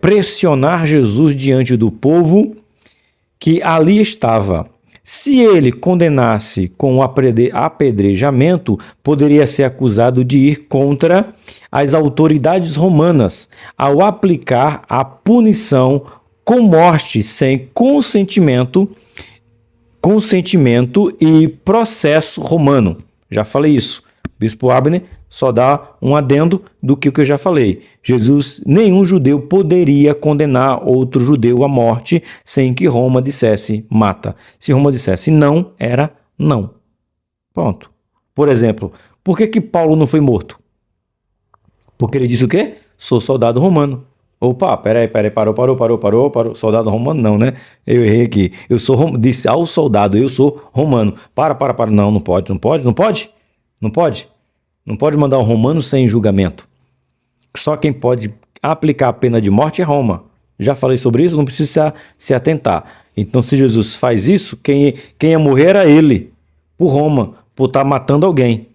pressionar Jesus diante do povo que ali estava. Se ele condenasse com o apedrejamento, poderia ser acusado de ir contra as autoridades romanas ao aplicar a punição com morte sem consentimento e processo romano. Já falei isso. Bispo Abner só dá um adendo do que eu já falei. Nenhum judeu poderia condenar outro judeu à morte sem que Roma dissesse mata. Se Roma dissesse não, era não. Pronto. Por exemplo, por que Paulo não foi morto? Porque ele disse o quê? Sou soldado romano. Opa, peraí, parou. Soldado romano não, né? Eu errei aqui. Disse ao soldado, eu sou romano. Para. Não pode. Não pode mandar um romano sem julgamento. Só quem pode aplicar a pena de morte é Roma. Já falei sobre isso, não precisa se atentar. Então, se Jesus faz isso, quem ia morrer era ele, por Roma, por estar matando alguém.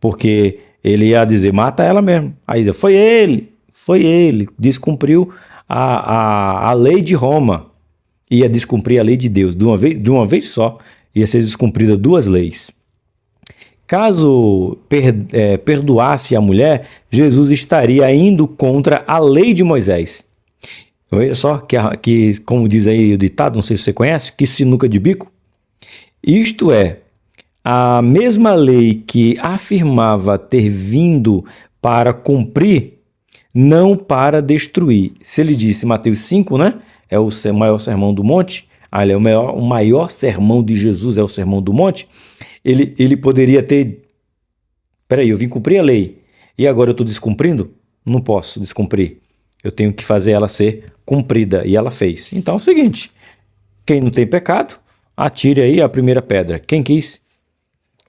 Porque ele ia dizer, mata ela mesmo. Aí foi ele, descumpriu a lei de Roma. Ia descumprir a lei de Deus de uma vez só. Ia ser descumprida duas leis. Caso perdoasse a mulher, Jesus estaria indo contra a lei de Moisés. Olha só, que como diz aí o ditado, não sei se você conhece, que sinuca de bico. Isto é, a mesma lei que afirmava ter vindo para cumprir, não para destruir. Se ele disse, Mateus 5, né? É o maior sermão do monte. O maior sermão de Jesus é o sermão do monte. Ele poderia ter... Peraí, eu vim cumprir a lei e agora eu estou descumprindo? Não posso descumprir. Eu tenho que fazer ela ser cumprida e ela fez. Então é o seguinte, quem não tem pecado, atire aí a primeira pedra. Quem quis?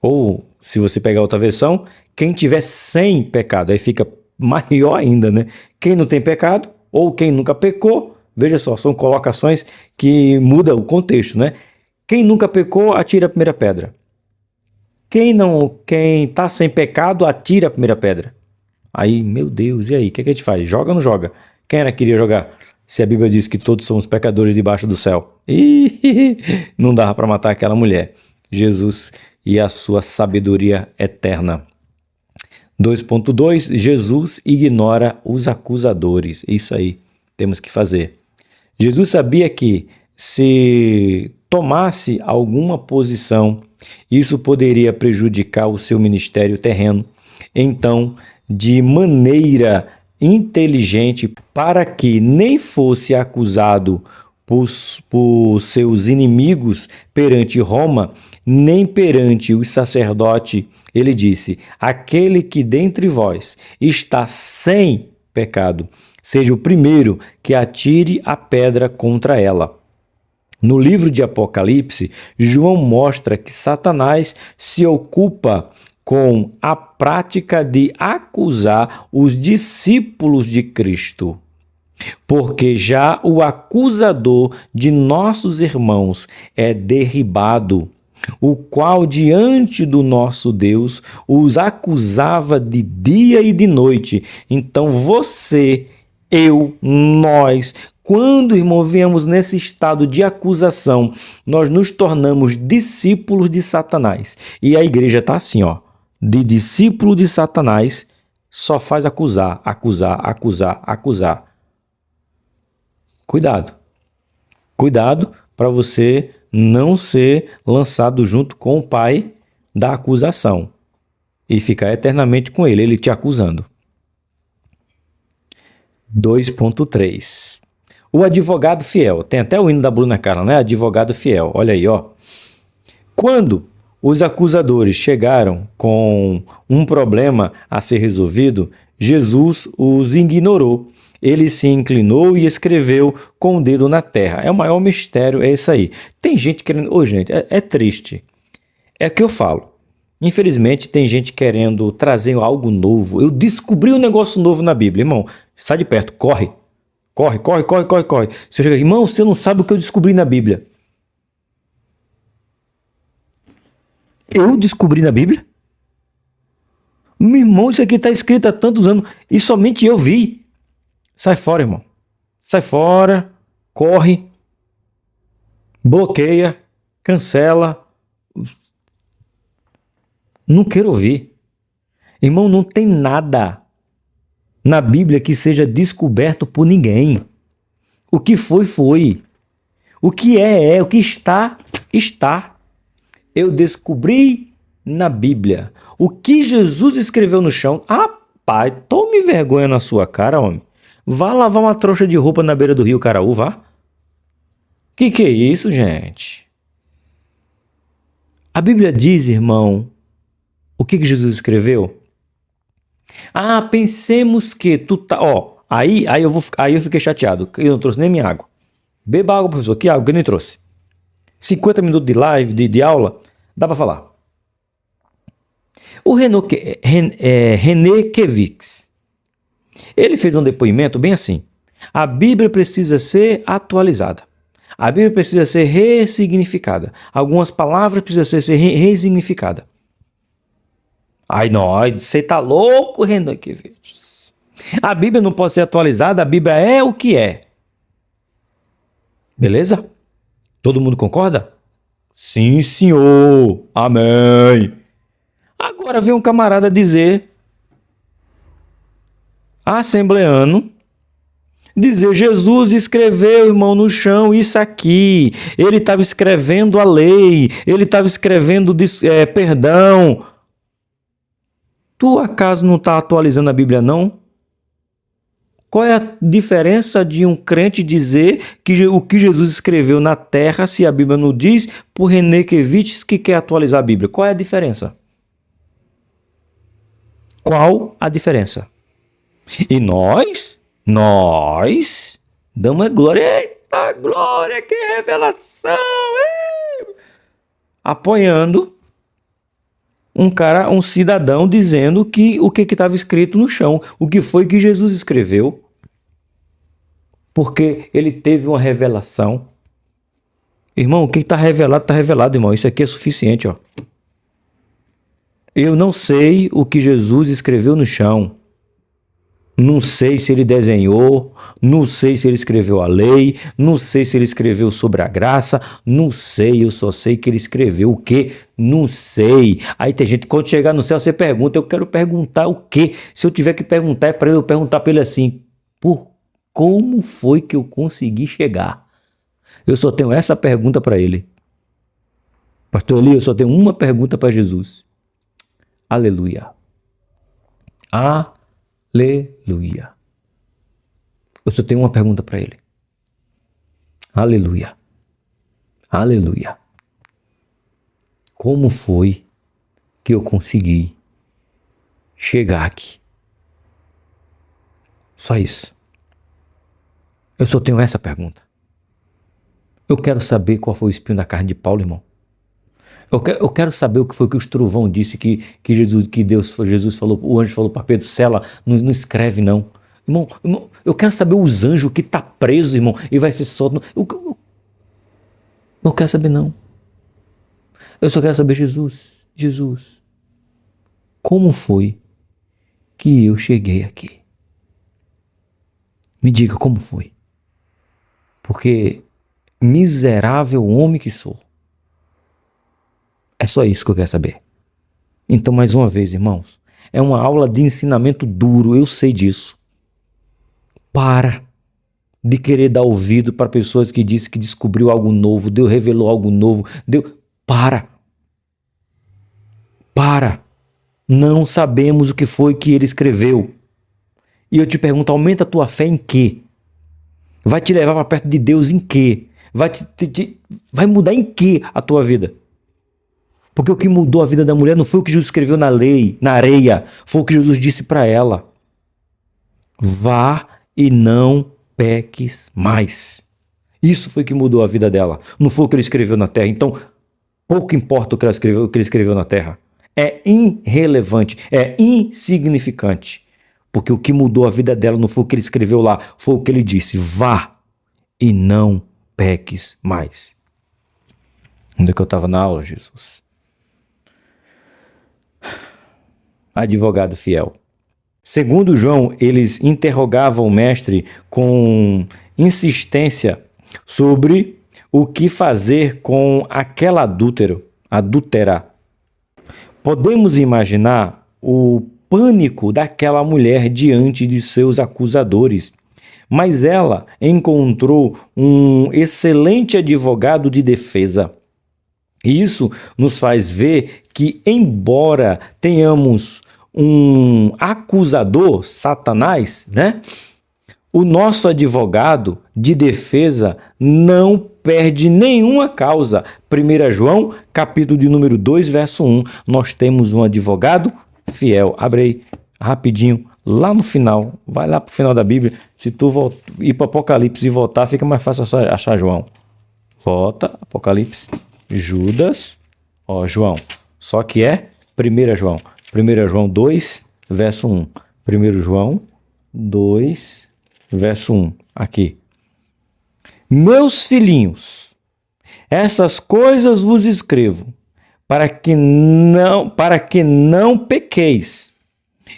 Ou, se você pegar outra versão, quem tiver sem pecado, aí fica maior ainda, né? Quem não tem pecado ou quem nunca pecou, veja só, são colocações que mudam o contexto, né? Quem nunca pecou, atira a primeira pedra. Quem tá sem pecado, atira a primeira pedra. Aí, meu Deus, e aí? O que a gente faz? Joga ou não joga? Quem era que queria jogar? Se a Bíblia diz que todos somos pecadores debaixo do céu. Não dava para matar aquela mulher. Jesus e a sua sabedoria eterna. 2.2, Jesus ignora os acusadores. Isso aí, temos que fazer. Jesus sabia que se tomasse alguma posição, isso poderia prejudicar o seu ministério terreno. Então, de maneira inteligente, para que nem fosse acusado por seus inimigos perante Roma, nem perante os sacerdotes, ele disse, aquele que dentre vós está sem pecado, seja o primeiro que atire a pedra contra ela. No livro de Apocalipse, João mostra que Satanás se ocupa com a prática de acusar os discípulos de Cristo. Porque já o acusador de nossos irmãos é derribado, o qual diante do nosso Deus os acusava de dia e de noite. Então você, nós, quando, irmão, viemos nesse estado de acusação, nós nos tornamos discípulos de Satanás. E a igreja está assim, ó, de discípulo de Satanás, só faz acusar. Cuidado para você não ser lançado junto com o pai da acusação e ficar eternamente com ele te acusando. 2.3 O advogado fiel. Tem até o hino da Bruna Carla, né? Advogado fiel. Olha aí, ó. Quando os acusadores chegaram com um problema a ser resolvido, Jesus os ignorou. Ele se inclinou e escreveu com o dedo na terra. É o maior mistério, é isso aí. Tem gente querendo... gente, é triste. É o que eu falo. Infelizmente, tem gente querendo trazer algo novo. Eu descobri um negócio novo na Bíblia. Irmão, sai de perto, corre. Corre. Você chega, irmão, você não sabe o que eu descobri na Bíblia. Eu descobri na Bíblia? Meu irmão, isso aqui está escrito há tantos anos e somente eu vi. Sai fora, irmão. Sai fora, corre, bloqueia, cancela. Não quero ouvir. Irmão, não tem nada na Bíblia que seja descoberto por ninguém. O que foi, foi. O que é. O que está, está. Eu descobri na Bíblia o que Jesus escreveu no chão. Rapaz, tome vergonha na sua cara, homem. Vá lavar uma trouxa de roupa na beira do rio Caraú, vá. Que é isso, gente? A Bíblia diz, irmão, o que Jesus escreveu? Pensemos que tu tá... Aí eu fiquei chateado. Eu não trouxe nem minha água. Beba água, professor. Que água que eu nem trouxe? 50 minutos de live, de aula, dá para falar. O René Kevix, ele fez um depoimento bem assim. A Bíblia precisa ser atualizada. A Bíblia precisa ser ressignificada. Algumas palavras precisam ser ressignificadas. Ai, nós, você tá louco, Renan Kevix? A Bíblia não pode ser atualizada, a Bíblia é o que é. Beleza? Todo mundo concorda? Sim, senhor. Amém. Agora vem um camarada dizer, assembleano, dizer, Jesus escreveu, irmão, no chão isso aqui. Ele estava escrevendo a lei, ele estava escrevendo perdão. Tu acaso não está atualizando a Bíblia, não? Qual é a diferença de um crente dizer que o que Jesus escreveu na terra, se a Bíblia não diz, por René Kevich que quer atualizar a Bíblia? Qual é a diferença? Qual a diferença? E nós damos glória. Eita glória, que revelação! Apoiando um cidadão dizendo que o que estava escrito no chão, o que foi que Jesus escreveu, porque ele teve uma revelação. Irmão, o que está revelado, irmão. Isso aqui é suficiente, ó. Eu não sei o que Jesus escreveu no chão. Não sei se ele desenhou, não sei se ele escreveu a lei, não sei se ele escreveu sobre a graça, não sei, eu só sei que ele escreveu o quê? Não sei. Aí tem gente, quando chegar no céu, você pergunta, eu quero perguntar o quê? Se eu tiver que perguntar, é para eu perguntar para ele assim, como foi que eu consegui chegar? Eu só tenho essa pergunta para ele. Pastor Eli, eu só tenho uma pergunta para Jesus. Aleluia. Aleluia. Eu só tenho uma pergunta para ele. Aleluia. Aleluia. Como foi que eu consegui chegar aqui? Só isso. Eu só tenho essa pergunta. Eu quero saber qual foi o espinho da carne de Paulo, irmão. Eu quero saber o que foi que o Estrovão disse que Jesus falou, o anjo falou para Pedro, sela, não escreve não. Irmão, eu quero saber os anjos que tá preso, irmão, e vai ser solto. Eu não quero saber não. Eu só quero saber Jesus, como foi que eu cheguei aqui? Me diga como foi. Porque miserável homem que sou. É só isso que eu quero saber. Então, mais uma vez, irmãos, é uma aula de ensinamento duro, eu sei disso. Para de querer dar ouvido para pessoas que dizem que descobriu algo novo, Deus revelou algo novo. Para. Não sabemos o que foi que ele escreveu. E eu te pergunto, aumenta a tua fé em quê? Vai te levar para perto de Deus em quê? Vai mudar em quê a tua vida? Porque o que mudou a vida da mulher não foi o que Jesus escreveu na lei, na areia. Foi o que Jesus disse para ela. Vá e não peques mais. Isso foi o que mudou a vida dela. Não foi o que ele escreveu na terra. Então, pouco importa o que ele escreveu na terra. É irrelevante, é insignificante. Porque o que mudou a vida dela não foi o que ele escreveu lá, foi o que ele disse. Vá e não peques mais. Onde é que eu estava na aula, Jesus? Advogado fiel. Segundo João, eles interrogavam o mestre com insistência sobre o que fazer com aquela adúltera. Podemos imaginar o pânico daquela mulher diante de seus acusadores, mas ela encontrou um excelente advogado de defesa. E isso nos faz ver que, embora tenhamos um acusador, Satanás, né? O nosso advogado de defesa não perde nenhuma causa. 1 João, capítulo de número 2, verso 1. Nós temos um advogado fiel. Abre aí rapidinho, lá no final. Vai lá para o final da Bíblia. Se tu ir para Apocalipse e voltar, fica mais fácil achar João. Volta, Apocalipse, Judas, João. Só que é 1 João. 1 João 2, verso 1. 1 João 2, verso 1, aqui. Meus filhinhos, essas coisas vos escrevo, para que não pequeis.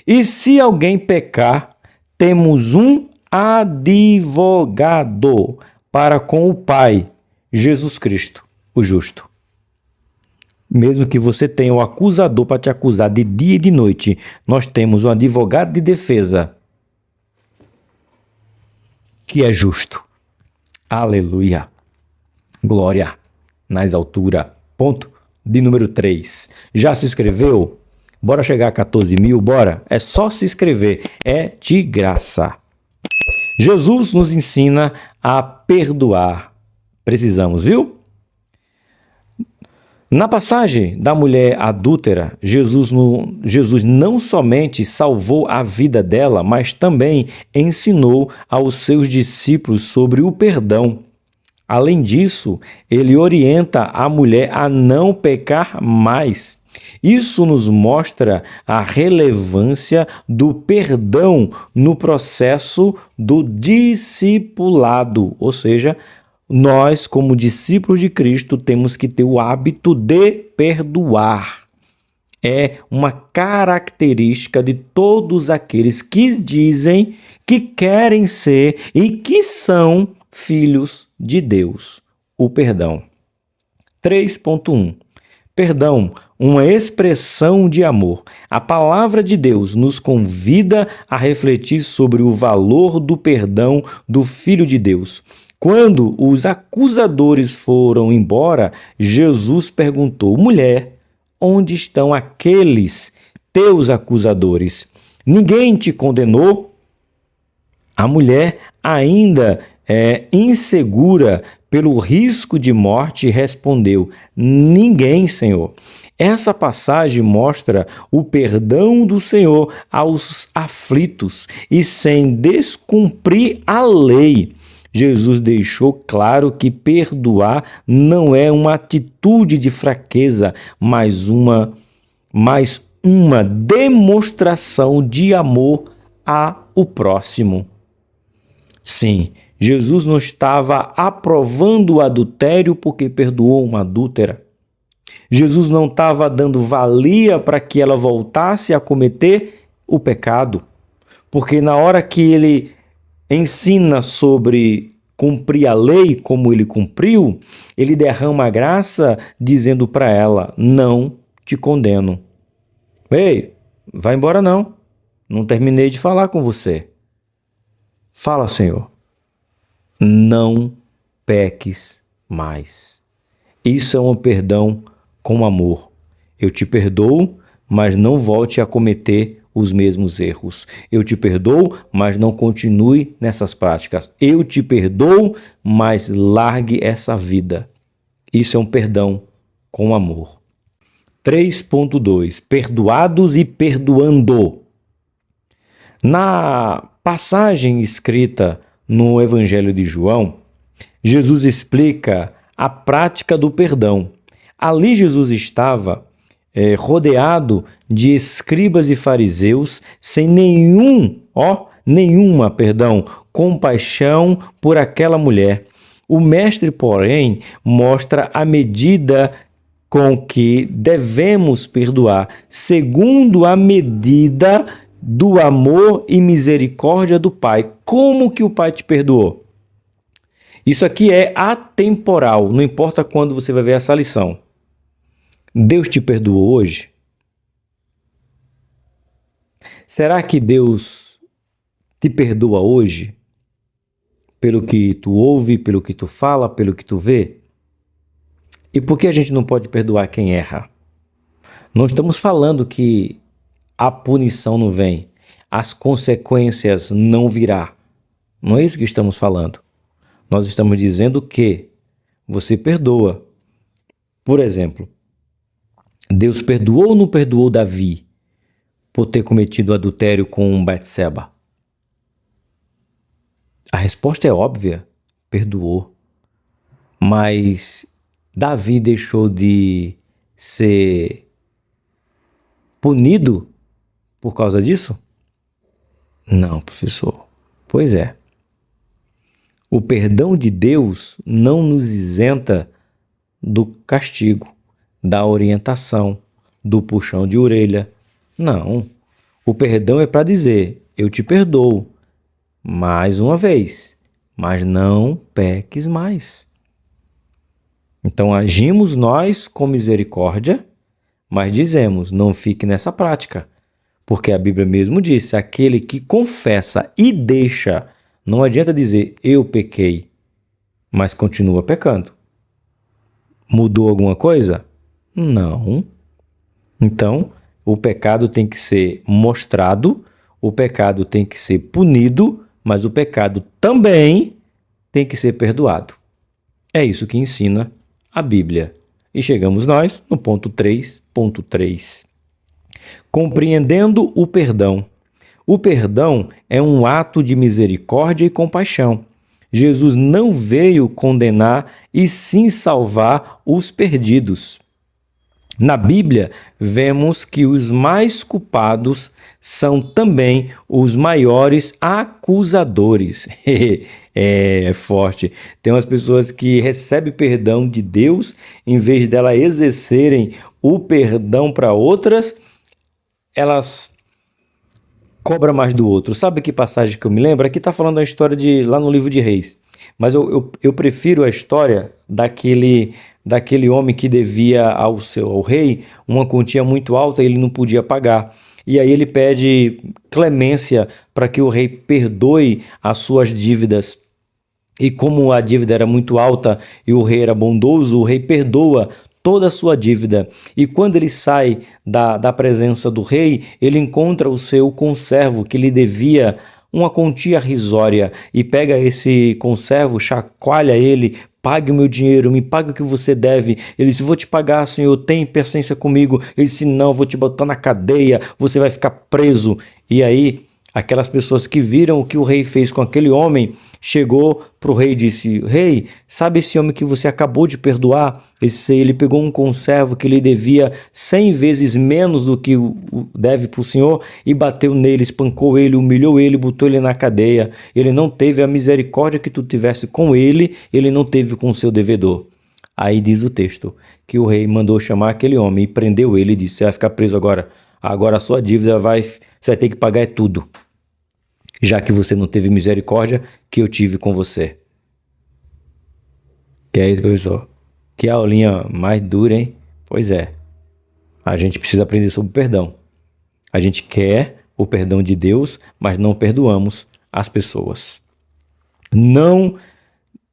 E se alguém pecar, temos um advogado para com o Pai, Jesus Cristo, o justo. Mesmo que você tenha um acusador para te acusar de dia e de noite, nós temos um advogado de defesa que é justo. Aleluia. Glória nas alturas. Ponto de número 3. Já se inscreveu? Bora chegar a 14 mil? Bora? É só se inscrever. É de graça. Jesus nos ensina a perdoar. Precisamos, viu? Na passagem da mulher adúltera, Jesus não somente salvou a vida dela, mas também ensinou aos seus discípulos sobre o perdão. Além disso, ele orienta a mulher a não pecar mais. Isso nos mostra a relevância do perdão no processo do discipulado, ou seja, nós, como discípulos de Cristo, temos que ter o hábito de perdoar. É uma característica de todos aqueles que dizem que querem ser e que são filhos de Deus. O perdão. 3.1. Perdão, uma expressão de amor. A palavra de Deus nos convida a refletir sobre o valor do perdão do Filho de Deus. Quando os acusadores foram embora, Jesus perguntou: mulher, onde estão aqueles teus acusadores? Ninguém te condenou? A mulher, ainda insegura pelo risco de morte, respondeu: ninguém, Senhor. Essa passagem mostra o perdão do Senhor aos aflitos e sem descumprir a lei. Jesus deixou claro que perdoar não é uma atitude de fraqueza, mas uma demonstração de amor ao próximo. Sim, Jesus não estava aprovando o adultério porque perdoou uma adúltera. Jesus não estava dando valia para que ela voltasse a cometer o pecado, porque na hora que ele ensina sobre cumprir a lei como ele cumpriu, ele derrama a graça dizendo para ela: não te condeno. Ei, vai embora não. Não terminei de falar com você. Fala, Senhor. Não peques mais. Isso é um perdão com amor. Eu te perdoo, mas não volte a cometer os mesmos erros. Eu te perdoo, mas não continue nessas práticas. Eu te perdoo, mas largue essa vida. Isso é um perdão com amor. 3.2. Perdoados e perdoando. Na passagem escrita no Evangelho de João, Jesus explica a prática do perdão. Ali Jesus estava rodeado de escribas e fariseus, sem nenhuma compaixão por aquela mulher. O mestre, porém, mostra a medida com que devemos perdoar, segundo a medida do amor e misericórdia do Pai. Como que o Pai te perdoou? Isso aqui é atemporal, não importa quando você vai ver essa lição. Deus te perdoou hoje? Será que Deus te perdoa hoje? Pelo que tu ouve, pelo que tu fala, pelo que tu vê? E por que a gente não pode perdoar quem erra? Não estamos falando que a punição não vem, as consequências não virá. Não é isso que estamos falando. Nós estamos dizendo que você perdoa. Por exemplo, Deus perdoou ou não perdoou Davi por ter cometido adultério com Betseba? A resposta é óbvia, perdoou. Mas Davi deixou de ser punido por causa disso? Não, professor. Pois é. O perdão de Deus não nos isenta do castigo, da orientação, do puxão de orelha. Não. O perdão é para dizer: eu te perdoo, mais uma vez, mas não peques mais. Então agimos nós com misericórdia, mas dizemos: não fique nessa prática. Porque a Bíblia mesmo disse: aquele que confessa e deixa, não adianta dizer eu pequei, mas continua pecando. Mudou alguma coisa? Não. Então, o pecado tem que ser mostrado, o pecado tem que ser punido, mas o pecado também tem que ser perdoado. É isso que ensina a Bíblia. E chegamos nós no ponto 3.3. Compreendendo o perdão. O perdão é um ato de misericórdia e compaixão. Jesus não veio condenar e sim salvar os perdidos. Na Bíblia, vemos que os mais culpados são também os maiores acusadores. É forte. Tem umas pessoas que recebem perdão de Deus, em vez dela exercerem o perdão para outras, elas cobram mais do outro. Sabe que passagem que eu me lembro? Aqui está falando a história de lá no livro de Reis. Mas eu prefiro a história daquele homem que devia ao rei uma quantia muito alta e ele não podia pagar. E aí ele pede clemência para que o rei perdoe as suas dívidas. E como a dívida era muito alta e o rei era bondoso, o rei perdoa toda a sua dívida. E quando ele sai da presença do rei, ele encontra o seu conservo que lhe devia uma quantia risória e pega esse conservo, chacoalha ele: pague o meu dinheiro, me pague o que você deve. Ele disse: vou te pagar, senhor, tem paciência comigo. Ele disse: não, vou te botar na cadeia, você vai ficar preso. E aí aquelas pessoas que viram o que o rei fez com aquele homem, chegou para o rei e disse: rei, sabe esse homem que você acabou de perdoar? Ele pegou um conservo que lhe devia 100 vezes menos do que deve para o senhor e bateu nele, espancou ele, humilhou ele, botou ele na cadeia. Ele não teve a misericórdia que tu tivesse com ele, ele não teve com o seu devedor. Aí diz o texto que o rei mandou chamar aquele homem e prendeu ele e disse: você vai ficar preso agora. Agora a sua dívida você vai ter que pagar tudo, já que você não teve misericórdia que eu tive com você. Que é isso, professor? Que aulinha mais dura, hein? Pois é. A gente precisa aprender sobre perdão. A gente quer o perdão de Deus, mas não perdoamos as pessoas. Não,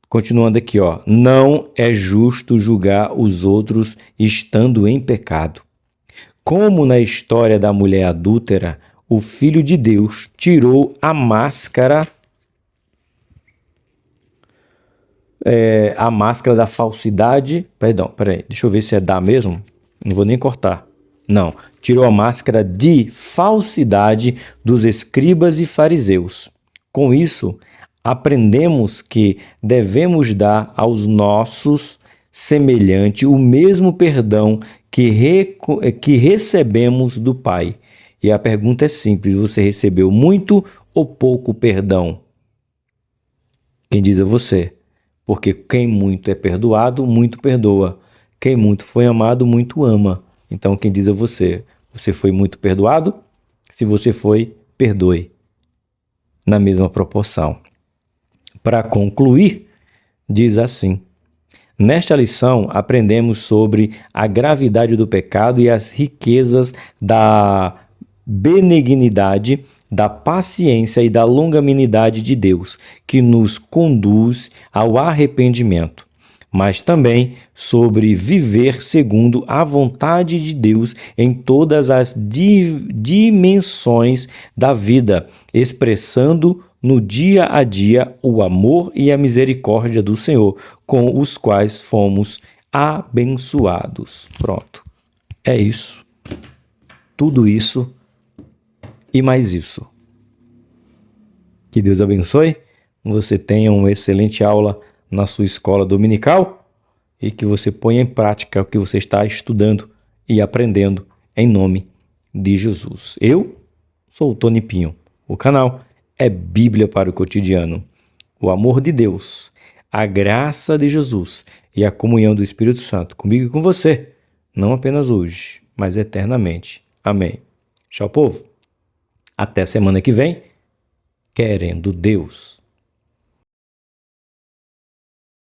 continuando aqui, ó, não é justo julgar os outros estando em pecado. Como na história da mulher adúltera, o Filho de Deus tirou a máscara da falsidade. Peraí, deixa eu ver se é da mesmo. Não vou nem cortar. Não, tirou a máscara de falsidade dos escribas e fariseus. Com isso, aprendemos que devemos dar aos nossos semelhantes o mesmo perdão que recebemos do Pai. E a pergunta é simples: você recebeu muito ou pouco perdão? Quem diz é você. Porque quem muito é perdoado, muito perdoa. Quem muito foi amado, muito ama. Então quem diz é você. Você foi muito perdoado? Se você foi, perdoe. Na mesma proporção. Para concluir, diz assim: nesta lição, aprendemos sobre a gravidade do pecado e as riquezas da benignidade, da paciência e da longanimidade de Deus, que nos conduz ao arrependimento, mas também sobre viver segundo a vontade de Deus em todas as dimensões da vida, expressando no dia a dia o amor e a misericórdia do Senhor, com os quais fomos abençoados. Pronto. É isso. Tudo isso e mais isso. Que Deus abençoe. Você tenha uma excelente aula na sua escola dominical e que você ponha em prática o que você está estudando e aprendendo em nome de Jesus. Eu sou o Tony Pinho. O canal é Bíblia para o Cotidiano. O amor de Deus, a graça de Jesus e a comunhão do Espírito Santo comigo e com você, não apenas hoje, mas eternamente. Amém. Tchau, povo. Até semana que vem, querendo Deus.